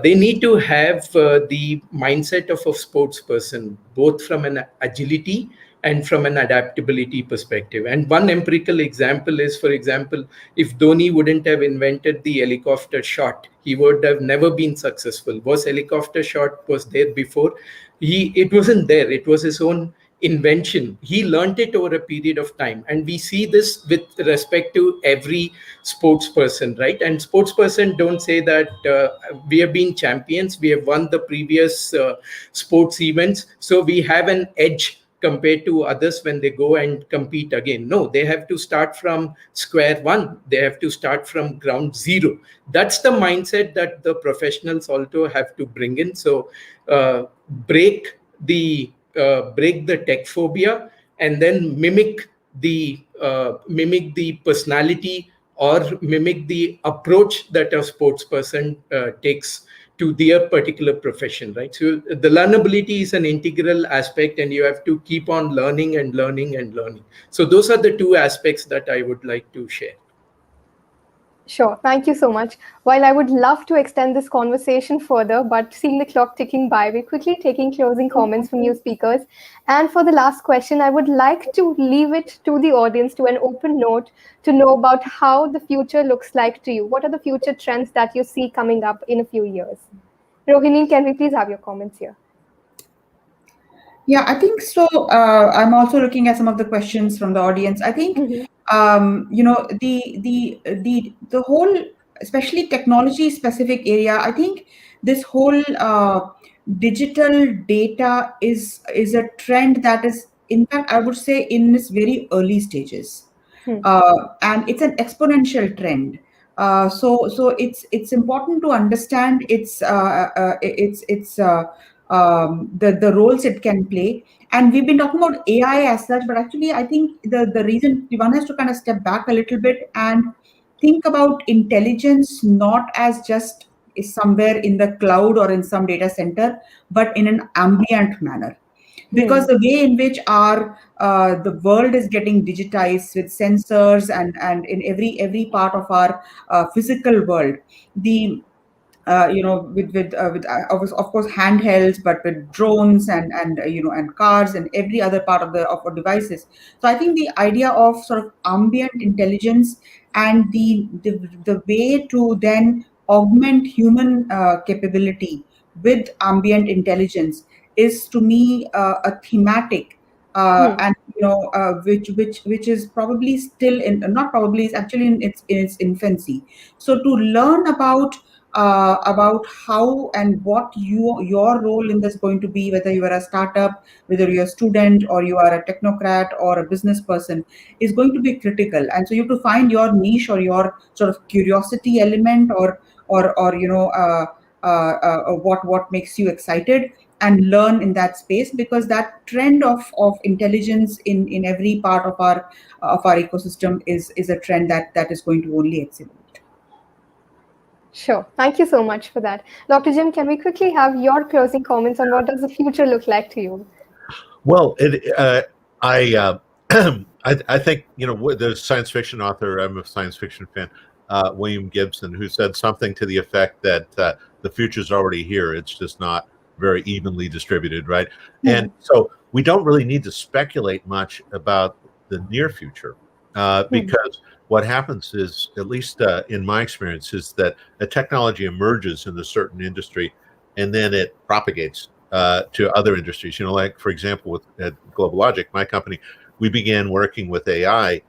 They need to have the mindset of a sports person, both from an agility and from an adaptability perspective. And one empirical example is, for example, if Dhoni wouldn't have invented the helicopter shot, he would have never been successful. Was helicopter shot was there before? It wasn't there. It was his own invention, he learned it over a period of time. And we see this with respect to every sports person, right? And sports person don't say that we have been champions, we have won the previous sports events, so we have an edge compared to others when they go and compete again. No, they have to start from square one. They have to start from ground zero. That's the mindset that the professionals also have to bring in. So break the tech phobia, and then mimic the personality, or mimic the approach that a sports person takes to their particular profession, right? So the learnability is an integral aspect, and you have to keep on learning and learning and learning. So those are the two aspects that I would like to share. Sure. Thank you so much. While I would love to extend this conversation further, but seeing the clock ticking by, we're quickly taking closing comments from you speakers. And for the last question, I would like to leave it to the audience to an open note to know about how the future looks like to you. What are the future trends that you see coming up in a few years? Rohini, can we please have your comments here? Yeah, I think so. I'm also looking at some of the questions from the audience. I think the whole, especially technology specific area. I think this whole digital data is a trend that is, in fact, I would say, in its very early stages, and it's an exponential trend. So it's important to understand the roles it can play. And we've been talking about AI as such, but actually I think the reason one has to kind of step back a little bit and think about intelligence not as just is somewhere in the cloud or in some data center, but in an ambient manner. Because the way in which our the world is getting digitized with sensors and in every part of our physical world, the of course handhelds, but with drones and cars and every other part of our devices. So I think the idea of sort of ambient intelligence and the way to then augment human capability with ambient intelligence is, to me, a thematic, and which is probably still in, not probably, is actually in its infancy. So to learn about how and what your role in this going to be, whether you are a startup, whether you're a student, or you are a technocrat or a business person, is going to be critical. And so you have to find your niche or your sort of curiosity element, or what makes you excited, and learn in that space, because that trend of intelligence in every part of our ecosystem is a trend that is going to only accelerate. Sure. Thank you so much for that. Dr. Jim, can we quickly have your closing comments on what does the future look like to you? Well, I think, the science fiction author, I'm a science fiction fan, William Gibson, who said something to the effect that the future's already here. It's just not very evenly distributed, right? And so we don't really need to speculate much about the near future, because what happens is, at least in my experience, is that a technology emerges in a certain industry and then it propagates to other industries. Like, for example, at GlobalLogic, my company, we began working with AI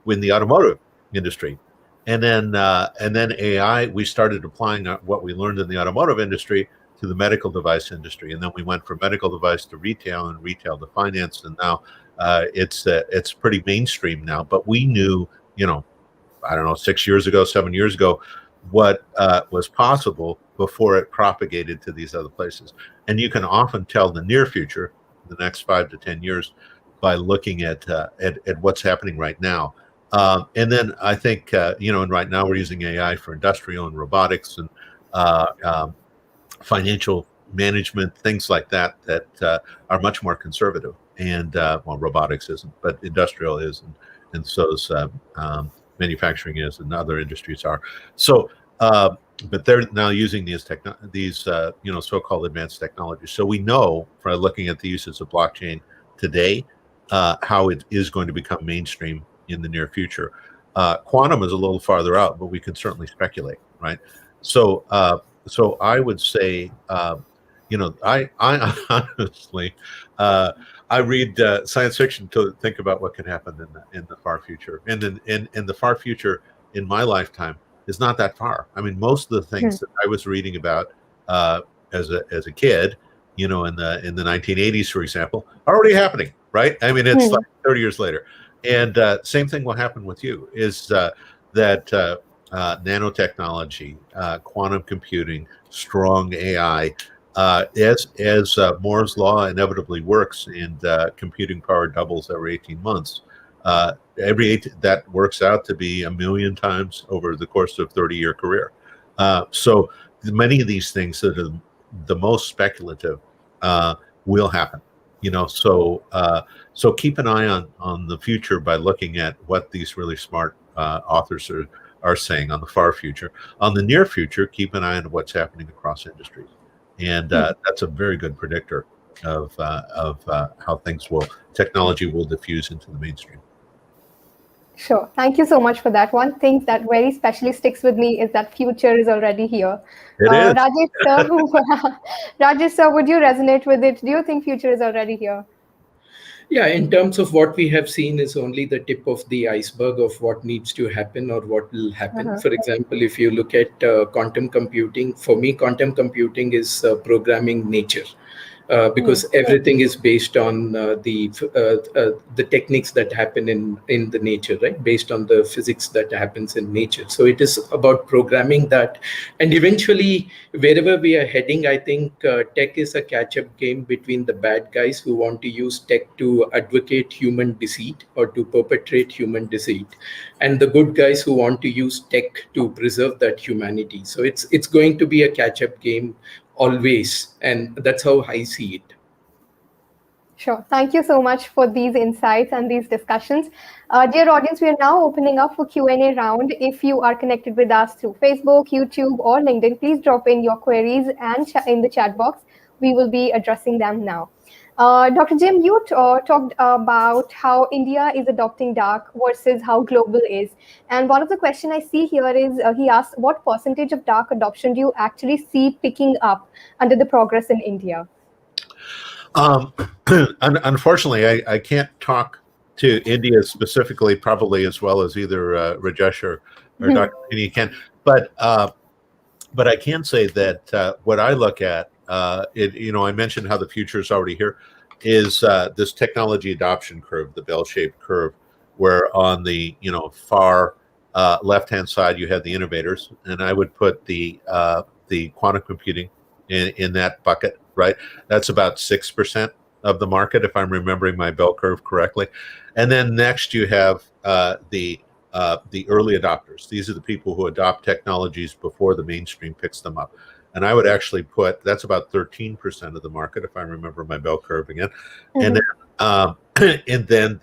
in the automotive industry. And then AI, we started applying what we learned in the automotive industry to the medical device industry. And then we went from medical device to retail, and retail to finance. And now it's pretty mainstream now. But we knew, I don't know, 7 years ago, what was possible before it propagated to these other places. And you can often tell the near future, the next 5 to 10 years, by looking at what's happening right now. And then I think, and right now we're using AI for industrial and robotics and financial management, things like that are much more conservative. And robotics isn't, but industrial is, and so is manufacturing is, and other industries are. So, but they're now using these so-called advanced technologies. So we know, from looking at the uses of blockchain today, how it is going to become mainstream in the near future. Quantum is a little farther out, but we can certainly speculate, right? So I would say, I honestly, I read science fiction to think about what can happen in the far future, and in the far future in my lifetime is not that far. I mean, most of the things that I was reading about as a kid, in the 1980s, for example, are already happening, right? I mean, it's like 30 years later, and same thing will happen with you. Is that nanotechnology, quantum computing, strong AI, as Moore's law inevitably works, and computing power doubles every 18 months. That works out to be 1,000,000 times over the course of a 30-year career. So many of these things that are the most speculative will happen. So keep an eye on the future by looking at what these really smart authors are saying on the far future. On the near future, keep an eye on what's happening across industries, and that's a very good predictor of how technology will diffuse into the mainstream. Sure. Thank you so much for that. One thing that very specially sticks with me is that future is already here. It is. Rajesh sir, Rajesh sir, would you resonate with it? Do you think future is already here? Yeah, in terms of what we have seen is only the tip of the iceberg of what needs to happen or what will happen. For example, if you look at quantum computing, for me, quantum computing is programming nature. Because everything is based on the techniques that happen in the nature, right? Based on the physics that happens in nature. So it is about programming that, and eventually, wherever we are heading, I think tech is a catch-up game between the bad guys who want to use tech to advocate human deceit or to perpetrate human deceit, and the good guys who want to use tech to preserve that humanity. So it's going to be a catch-up game always, and that's how I see it. Sure. Thank you so much for these insights and these discussions. Dear audience, we are now opening up for Q&A round. If you are connected with us through Facebook, YouTube, or LinkedIn, please drop in your queries and in the chat box. We will be addressing them now. Dr. Jim, you talked about how India is adopting DARQ versus how global is. And one of the questions I see here is, he asked, what percentage of DARQ adoption do you actually see picking up under the progress in India? Unfortunately, I can't talk to India specifically, probably as well as either Rajesh or Dr. Rohini can. But I can say that what I look at, I mentioned how the future is already here, is this technology adoption curve, the bell-shaped curve, where on the far left-hand side you have the innovators, and I would put the quantum computing in that bucket. Right, that's about 6% of the market, if I'm remembering my bell curve correctly. And then next you have the early adopters. These are the people who adopt technologies before the mainstream picks them up. And I would actually put that's about 13% of the market, if I remember my bell curve again. And then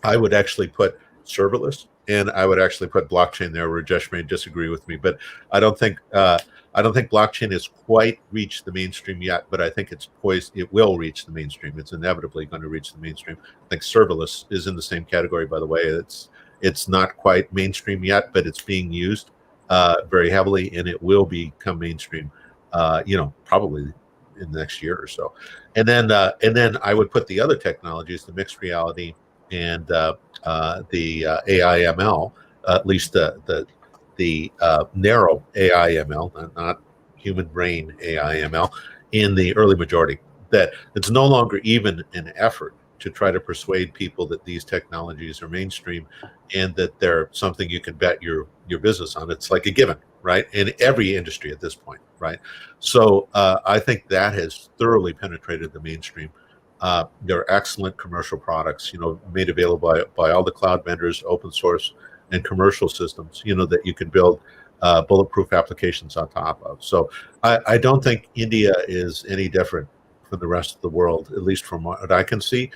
I would actually put serverless, and I would actually put blockchain there. Rajesh may disagree with me, but I don't think blockchain has quite reached the mainstream yet, but I think it's poised. It will reach the mainstream. It's inevitably going to reach the mainstream. I think serverless is in the same category, by the way. It's not quite mainstream yet, but it's being used very heavily, and it will become mainstream. Probably in the next year or so. And then I would put the other technologies, the mixed reality and the AI ML, at least the narrow AI ML, not human brain AI ML, in the early majority. That it's no longer even an effort to try to persuade people that these technologies are mainstream and that they're something you can bet your business on. It's like a given, right? In every industry at this point, right? So I think that has thoroughly penetrated the mainstream. There are excellent commercial products, made available by all the cloud vendors, open source and commercial systems, that you can build bulletproof applications on top of. So I don't think India is any different from the rest of the world, at least from what I can see,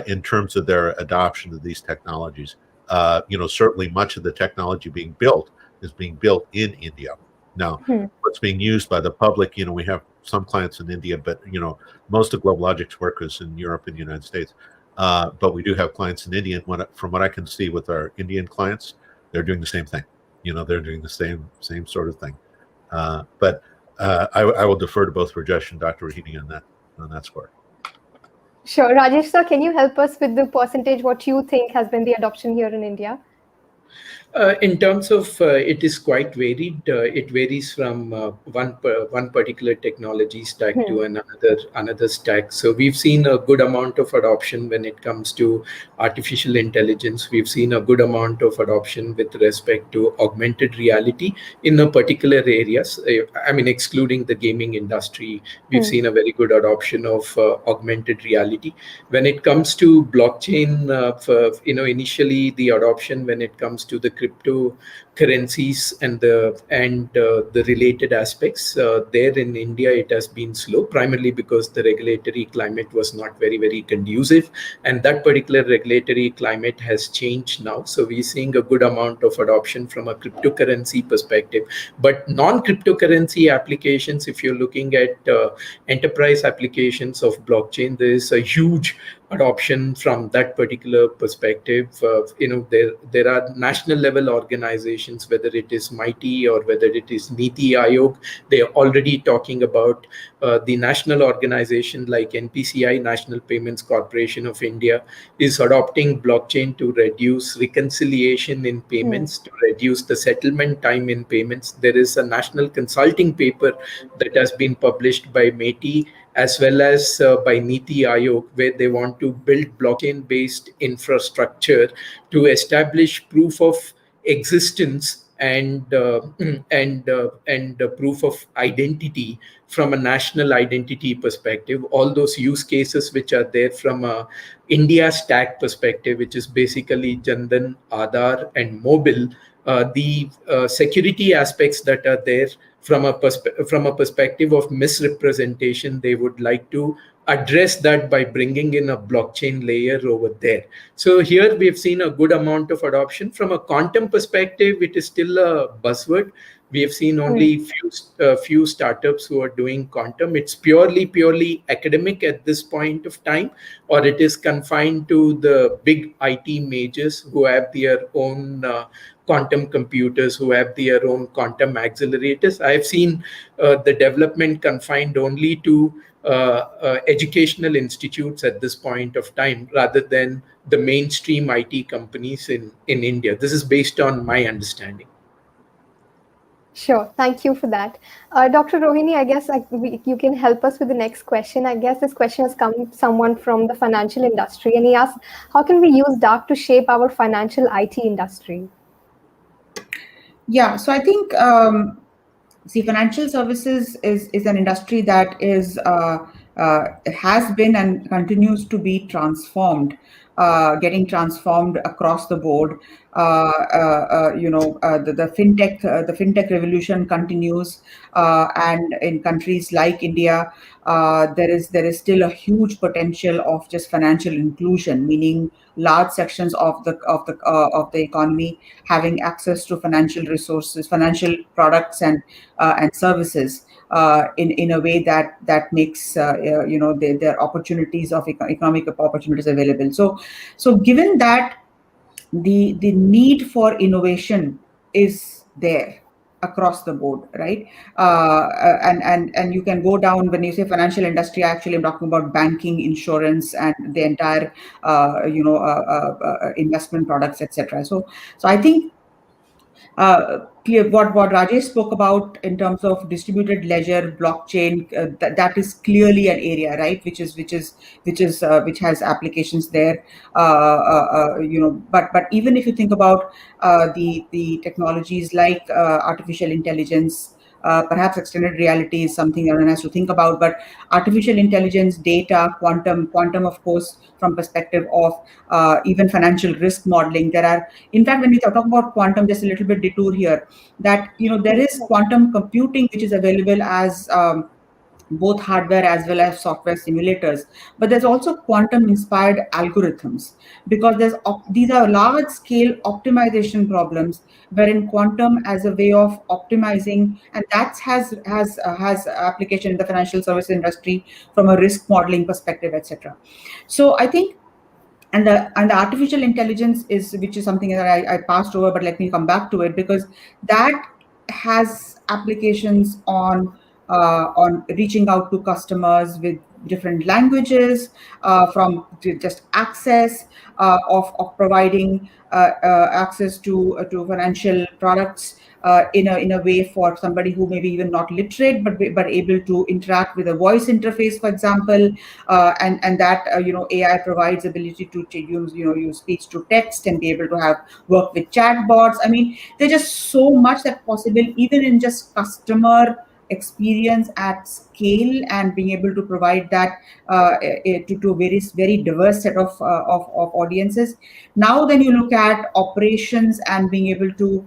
in terms of their adoption of these technologies. Certainly much of the technology being built is being built in India. Now, what's being used by the public, we have some clients in India, but, most of GlobalLogic's work is in Europe and the United States. But we do have clients in India. And from what I can see with our Indian clients, they're doing the same thing. They're doing the same sort of thing. But I will defer to both Rajesh and Dr. Rohini on that score. Sure. Rajesh sir, can you help us with the percentage what you think has been the adoption here in India? In terms of it is quite varied. It varies from one particular technology stack to another stack. So we've seen a good amount of adoption when it comes to artificial intelligence. We've seen a good amount of adoption with respect to augmented reality in a particular areas. I mean, excluding the gaming industry, we've seen a very good adoption of augmented reality. When it comes to blockchain, initially the adoption when it comes to the cryptocurrencies and the related aspects there in India, it has been slow, primarily because the regulatory climate was not very conducive, and that particular regulatory climate has changed now. So we're seeing a good amount of adoption from a cryptocurrency perspective. But non-cryptocurrency applications, if you're looking at enterprise applications of blockchain, there is a huge adoption from that particular perspective. There are national level organizations, whether it is MITI or whether it is Niti Aayog, they are already talking about the national organization like NPCI, National Payments Corporation of India, is adopting blockchain to reduce reconciliation in payments, to reduce the settlement time in payments. There is a national consulting paper that has been published by MITI as well as by Niti Aayog, where they want to build blockchain-based infrastructure to establish proof of existence and proof of identity from a national identity perspective. All those use cases which are there from a India stack perspective, which is basically Jandan, Aadhaar, and Mobile, the security aspects that are there from a perspective of misrepresentation, they would like to address that by bringing in a blockchain layer over there. So here we've seen a good amount of adoption. From a quantum perspective, it is still a buzzword. We have seen only few startups who are doing quantum. It's purely academic at this point of time, or it is confined to the big IT majors who have their own quantum computers, who have their own quantum accelerators. I've seen the development confined only to educational institutes at this point of time, rather than the mainstream IT companies in India. This is based on my understanding. Sure, thank you for that. Dr. Rohini, I guess you can help us with the next question. I guess this question has come someone from the financial industry, and he asks, how can we use DARQ to shape our financial IT industry? Yeah, so I think, financial services is an industry that has been and continues to be transformed, getting transformed across the board. The fintech revolution continues, and in countries like India, there is still a huge potential of just financial inclusion, meaning large sections of the economy having access to financial resources, financial products, and services in a way that makes their opportunities of economic opportunities available. So given that the need for innovation is there across the board, right? And you can go down, when you say financial industry, actually I'm talking about banking, insurance, and the entire investment products, etc. So I think what Rajesh spoke about in terms of distributed ledger, blockchain, that is clearly an area, right, which has applications there. But even if you think about the technologies like artificial intelligence, perhaps extended reality is something everyone has to think about, but artificial intelligence, data, quantum, of course, from perspective of even financial risk modeling. There are, in fact, when we talk about quantum, just a little bit detour here, that there is quantum computing which is available as both hardware as well as software simulators, but there's also quantum inspired algorithms, because these are large scale optimization problems wherein quantum as a way of optimizing, and that has application in the financial service industry from a risk modeling perspective, etc. So I think, and the artificial intelligence which is something that I passed over, but let me come back to it, because that has applications on on reaching out to customers with different languages, from just access, of providing access to financial products in a way for somebody who maybe even not literate, but able to interact with a voice interface, for example, and that AI provides ability to use speech to text and be able to have work with chatbots. I mean, there's just so much that's possible, even in just customer experience at scale, and being able to provide that to a very diverse set of audiences. Now then you look at operations and being able to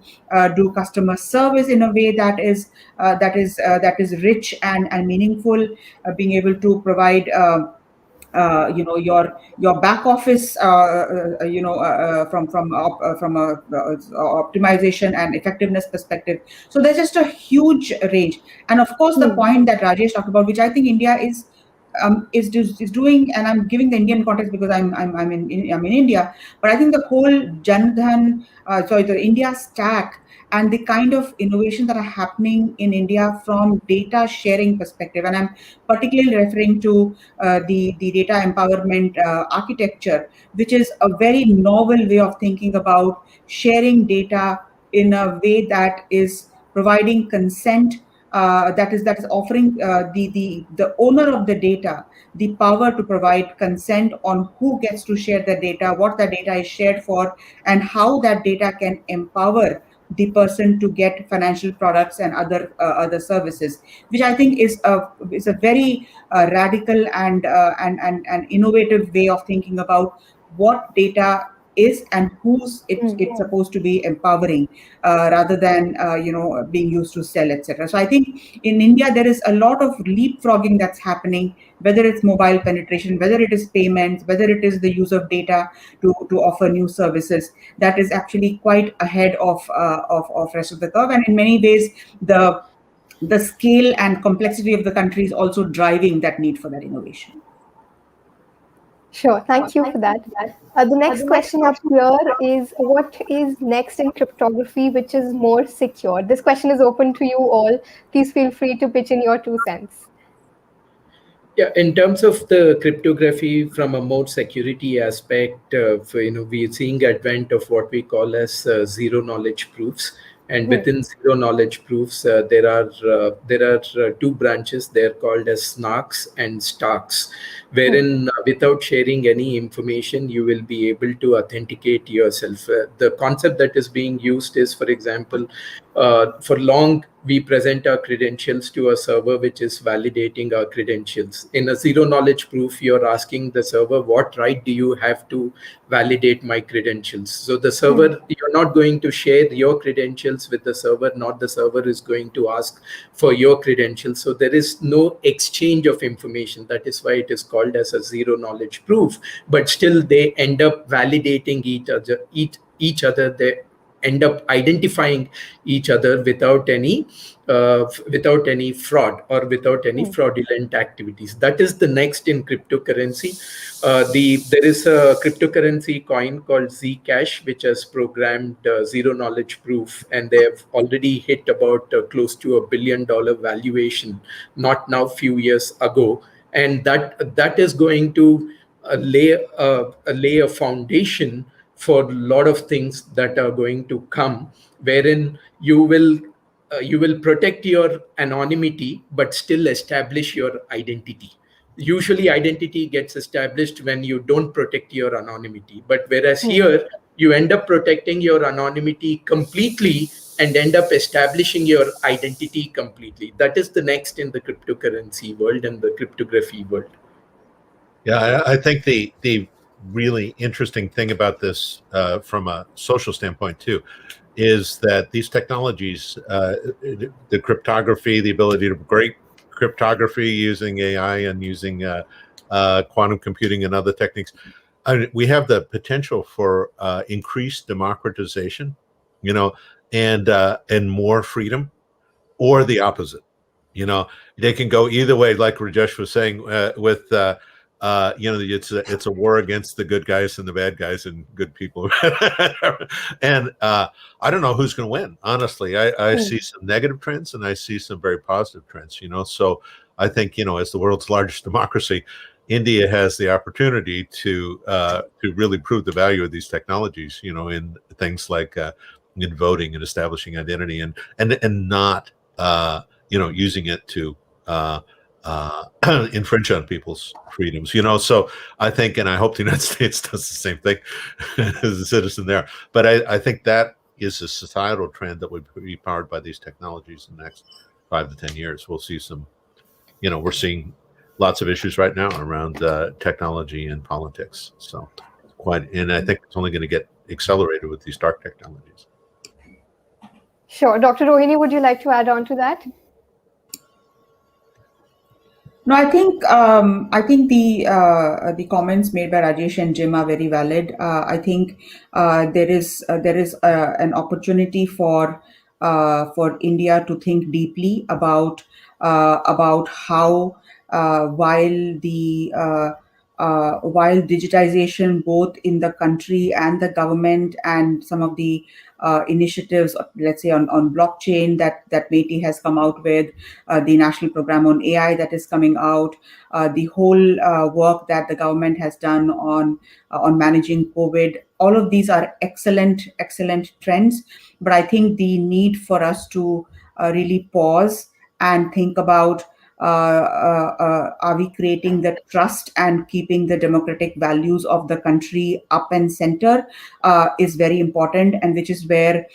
do customer service in a way that is rich and meaningful, being able to provide your back office, from a optimization and effectiveness perspective. So there's just a huge range. And of course, the point that Rajesh talked about, which I think India is doing, and I'm giving the Indian context because I'm in India, but I think the whole the India stack and the kind of innovation that are happening in India from data sharing perspective, and I'm particularly referring to the data empowerment architecture, which is a very novel way of thinking about sharing data in a way that is providing consent, that is offering the owner of the data the power to provide consent on who gets to share the data, what the data is shared for, and how that data can empower the person to get financial products and other services, which I think is a very radical and innovative way of thinking about what data is and who's it's supposed to be empowering, rather than being used to sell, etc. So I think in India there is a lot of leapfrogging that's happening, whether it's mobile penetration, whether it is payments, whether it is the use of data to offer new services, that is actually quite ahead of rest of the curve. And in many ways, the scale and complexity of the country is also driving that need for that innovation. Sure, thank you for that. The next question up here is, what is next in cryptography which is more secure? This question is open to you all. Please feel free to pitch in your 2 cents. Yeah, in terms of the cryptography from a more security aspect, we're seeing advent of what we call as zero knowledge proofs. And within zero knowledge proofs, there are 2 branches. They're called as snarks and starks, wherein without sharing any information, you will be able to authenticate yourself. The concept that is being used is, for example, for long, we present our credentials to a server which is validating our credentials. In a zero knowledge proof, you're asking the server, what right do you have to validate my credentials? So the server, you're not going to share your credentials with the server, not the server is going to ask for your credentials. So there is no exchange of information. That is why it is called as a zero knowledge proof. But still, they end up validating each other. They end up identifying each other without any fraud or without any fraudulent activities. That is the next in cryptocurrency. There is a cryptocurrency coin called Zcash, which has programmed zero knowledge proof, and they have already hit about close to $1 billion valuation, not now, few years ago. And that is going to lay a foundation for a lot of things that are going to come, wherein you will protect your anonymity but still establish your identity. Usually identity gets established when you don't protect your anonymity, but whereas here you end up protecting your anonymity completely and end up establishing your identity completely. That is the next in the cryptocurrency world and the cryptography world. Yeah, I think the really interesting thing about this from a social standpoint too is that these technologies, the cryptography, the ability to break cryptography using AI and using quantum computing and other techniques, we have the potential for increased democratization, and more freedom, or the opposite. They can go either way, like Rajesh was saying, with it's a war against the good guys and the bad guys and good people. And I don't know who's going to win. Honestly, I see some negative trends and I see some very positive trends. So I think as the world's largest democracy, India has the opportunity to really prove the value of these technologies. In things like in voting and establishing identity and not using it to infringe on people's freedoms. So I think, and I hope the United States does the same thing as a citizen there. But I think that is a societal trend that would be powered by these technologies in the next 5 to 10 years. We'll see some, we're seeing lots of issues right now around technology and politics. So and I think it's only going to get accelerated with these dark technologies. Sure. Dr. Rohini, would you like to add on to that? No, I think the comments made by Rajesh and Jim are very valid. I think there is an opportunity for India to think deeply about how while digitization both in the country and the government and some of the initiatives, let's say on blockchain that MeitY has come out with, the national program on AI that is coming out, the whole work that the government has done on managing COVID. All of these are excellent trends. But I think the need for us to really pause and think about are we creating the trust and keeping the democratic values of the country up and center is very important, and which is where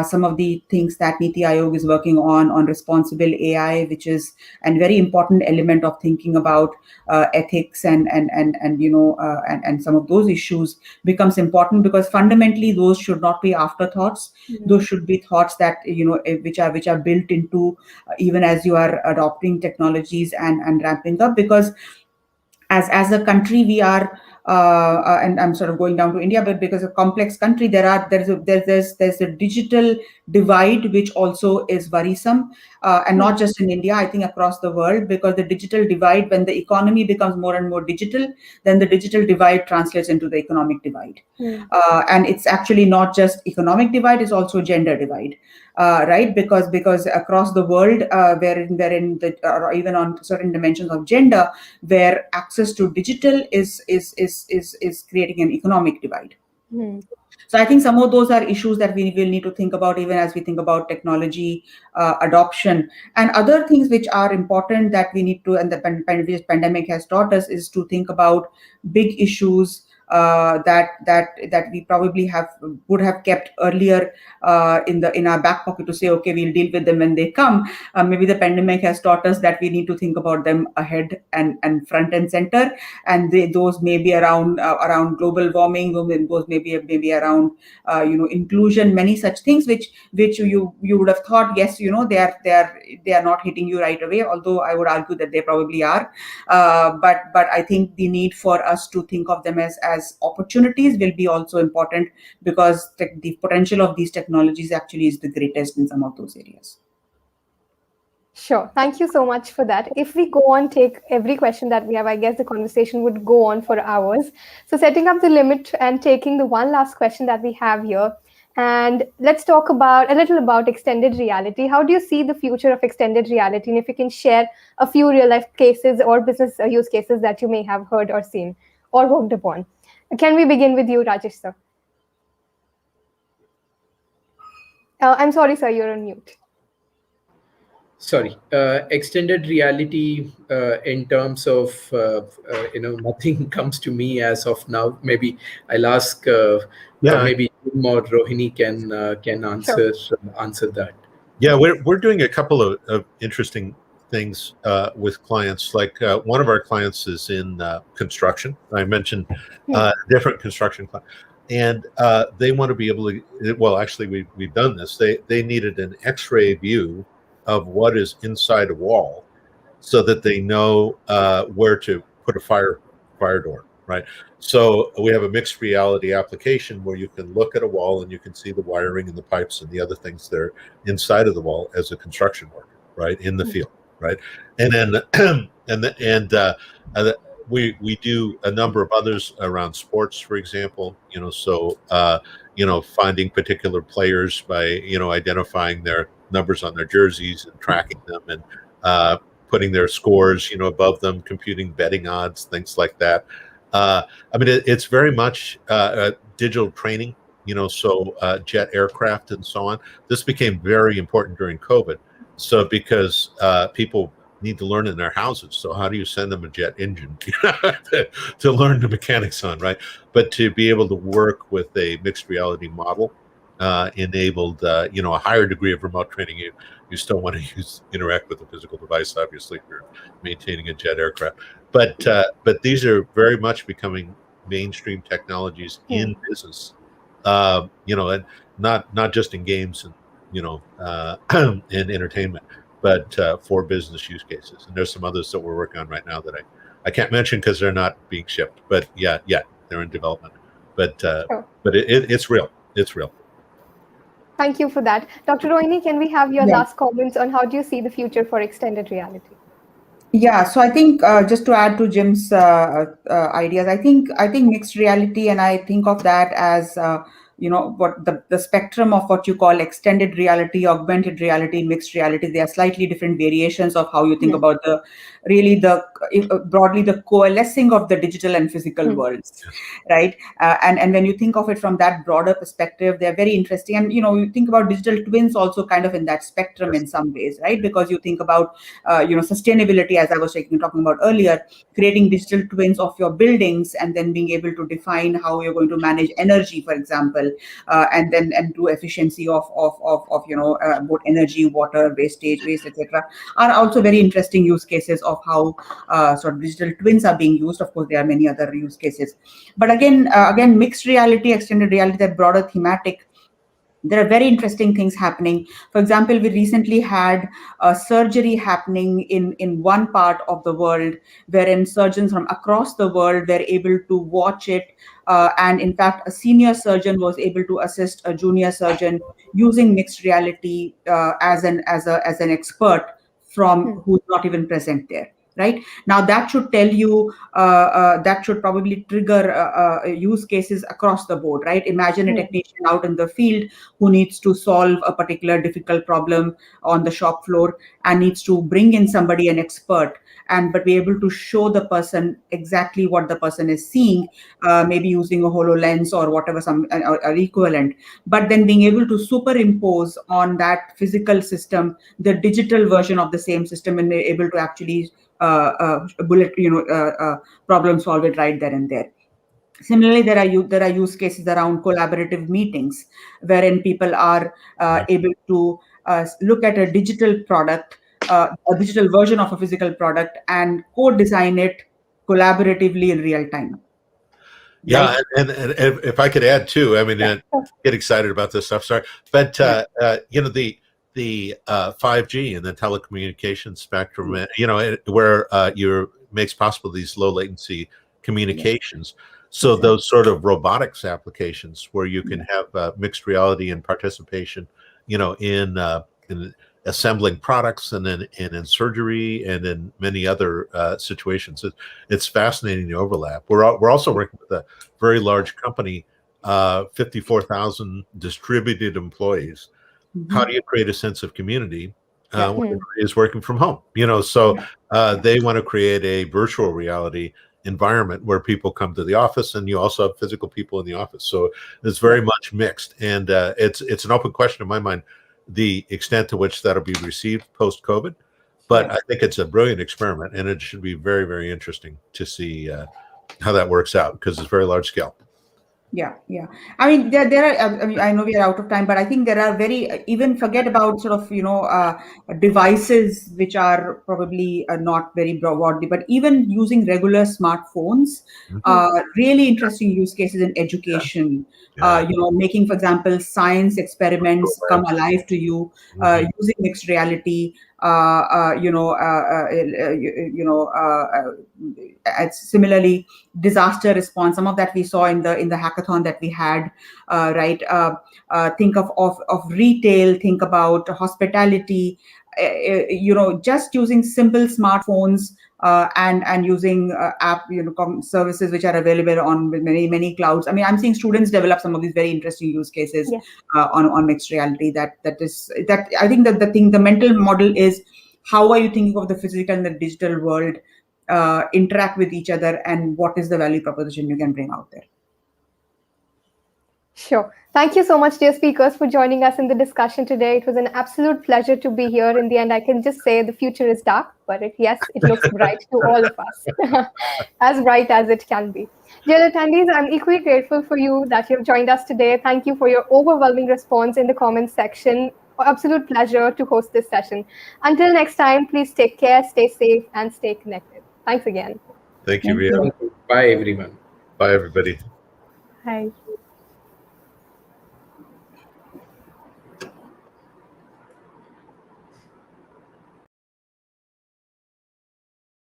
some of the things that Niti Aayog is working on responsible AI, which is a very important element of thinking about ethics and some of those issues becomes important, because fundamentally those should not be afterthoughts. Those should be thoughts that which are built into even as you are adopting technologies and ramping up, because as a country we are and I'm sort of going down to India, but because a complex country, there's a digital divide which also is worrisome, and not just in India, I think across the world, because the digital divide, when the economy becomes more and more digital, then the digital divide translates into the economic divide. And it's actually not just economic divide, it's also gender divide. Right, because across the world, or even on certain dimensions of gender, where access to digital is creating an economic divide. So I think some of those are issues that we will need to think about, even as we think about technology adoption and other things which are important that we need to, and the pandemic has taught us, is to think about big issues that we probably would have kept earlier in our back pocket to say, okay, we'll deal with them when they come. Maybe the pandemic has taught us that we need to think about them ahead and front and center, and those may be around global warming, those may be around inclusion, many such things which you would have thought, yes, they are not hitting you right away, although I would argue that they probably are, but I think the need for us to think of them as opportunities will be also important, because the potential of these technologies actually is the greatest in some of those areas. Sure. Thank you so much for that. If we go on, take every question that we have, I guess the conversation would go on for hours. So setting up the limit and taking the one last question that we have here, and let's talk a little about extended reality. How do you see the future of extended reality? And if you can share a few real life cases or business use cases that you may have heard or seen or worked upon. Can we begin with you, Rajesh, sir? I'm sorry, sir, you're on mute. Sorry, extended reality in terms of, nothing comes to me as of now. Maybe I'll ask, maybe Jim or Rohini can answer that. Yeah, we're doing a couple of interesting things with clients. Like one of our clients is in construction. I mentioned different construction clients. And they want to be able to, well, actually, we've done this. They needed an X-ray view of what is inside a wall, so that they know where to put a fire door, right? So we have a mixed reality application where you can look at a wall and you can see the wiring and the pipes and the other things that are inside of the wall as a construction worker, right, in the field, right? And then we do a number of others around sports, for example. Finding particular players by identifying their numbers on their jerseys and tracking them and putting their scores above them, computing betting odds, things like that. It's very much digital training. Jet aircraft and so on. This became very important during COVID. So because people need to learn in their houses. So how do you send them a jet engine to learn the mechanics on, right? But to be able to work with a mixed reality model enabled, a higher degree of remote training. You still want to interact with a physical device, obviously, if you're maintaining a jet aircraft. But these are very much becoming mainstream technologies in business, and not just in games and in entertainment, but for business use cases. And there's some others that we're working on right now that I can't mention because they're not being shipped. But yeah, they're in development. But it's real. It's real. Thank you for that. Dr. Rohini, can we have your last comments on how do you see the future for extended reality? Yeah, so I think just to add to Jim's ideas, I think mixed reality, and I think of that as what the spectrum of what you call extended reality, augmented reality, mixed reality. They are slightly different variations of how you think about broadly the coalescing of the digital and physical worlds, right? And when you think of it from that broader perspective, they're very interesting. And you think about digital twins also kind of in that spectrum in some ways, right? Because you think about sustainability, as I was talking about earlier, creating digital twins of your buildings and then being able to define how you're going to manage energy, for example, and do efficiency of both energy, water, waste, etc., are also very interesting use cases of how sort of digital twins are being used. Of course, there are many other use cases, but again, mixed reality, extended reality, that broader thematic. There are very interesting things happening. For example, we recently had a surgery happening in one part of the world, wherein surgeons from across the world were able to watch it. And in fact, a senior surgeon was able to assist a junior surgeon using mixed reality as an expert from who's not even present there. Right now, that should tell you that should probably trigger use cases across the board. Right? Imagine a technician out in the field who needs to solve a particular difficult problem on the shop floor and needs to bring in somebody, an expert, but be able to show the person exactly what the person is seeing, maybe using a HoloLens or whatever, or equivalent, but then being able to superimpose on that physical system the digital version of the same system and be able to actually problem solve it right there and there. Similarly, there are use cases around collaborative meetings, wherein people are able to look at a digital product, a digital version of a physical product, and co-design it collaboratively in real time. Yeah, right? and if I could add too, get excited about this stuff. Sorry, but the 5G and the telecommunications spectrum, where makes possible these low latency communications. So those sort of robotics applications where you can have mixed reality and participation, in assembling products and then in surgery and in many other situations. It's fascinating, the overlap. We're also working with a very large company, 54,000 distributed employees. How do you create a sense of community when everybody is working from home? They want to create a virtual reality environment where people come to the office, and you also have physical people in the office. So it's very much mixed, and it's an open question in my mind, the extent to which that'll be received post-COVID. But I think it's a brilliant experiment, and it should be very, very interesting to see how that works out, because it's very large scale. Yeah. There are. I know we are out of time, but I think there are even forget about sort of devices which are probably not very broadly, but even using regular smartphones, really interesting use cases in education. Making, for example, science experiments come alive to you using mixed reality. Similarly, disaster response. Some of that we saw in the hackathon that we had. Right. Think of retail. Think about hospitality. just using simple smartphones and using app services which are available on many clouds. I mean, I'm seeing students develop some of these very interesting use cases on mixed reality. That I think that the mental model is, how are you thinking of the physical and the digital world interact with each other, and what is the value proposition you can bring out there? Sure. Thank you so much, dear speakers, for joining us in the discussion today. It was an absolute pleasure to be here. In the end, I can just say the future is dark, but yes, it looks bright to all of us, as bright as it can be. Dear attendees, I'm equally grateful for you that you've joined us today. Thank you for your overwhelming response in the comments section. Absolute pleasure to host this session. Until next time, please take care, stay safe, and stay connected. Thanks again. Thank you, Ria. Bye, everyone. Bye, everybody. Bye.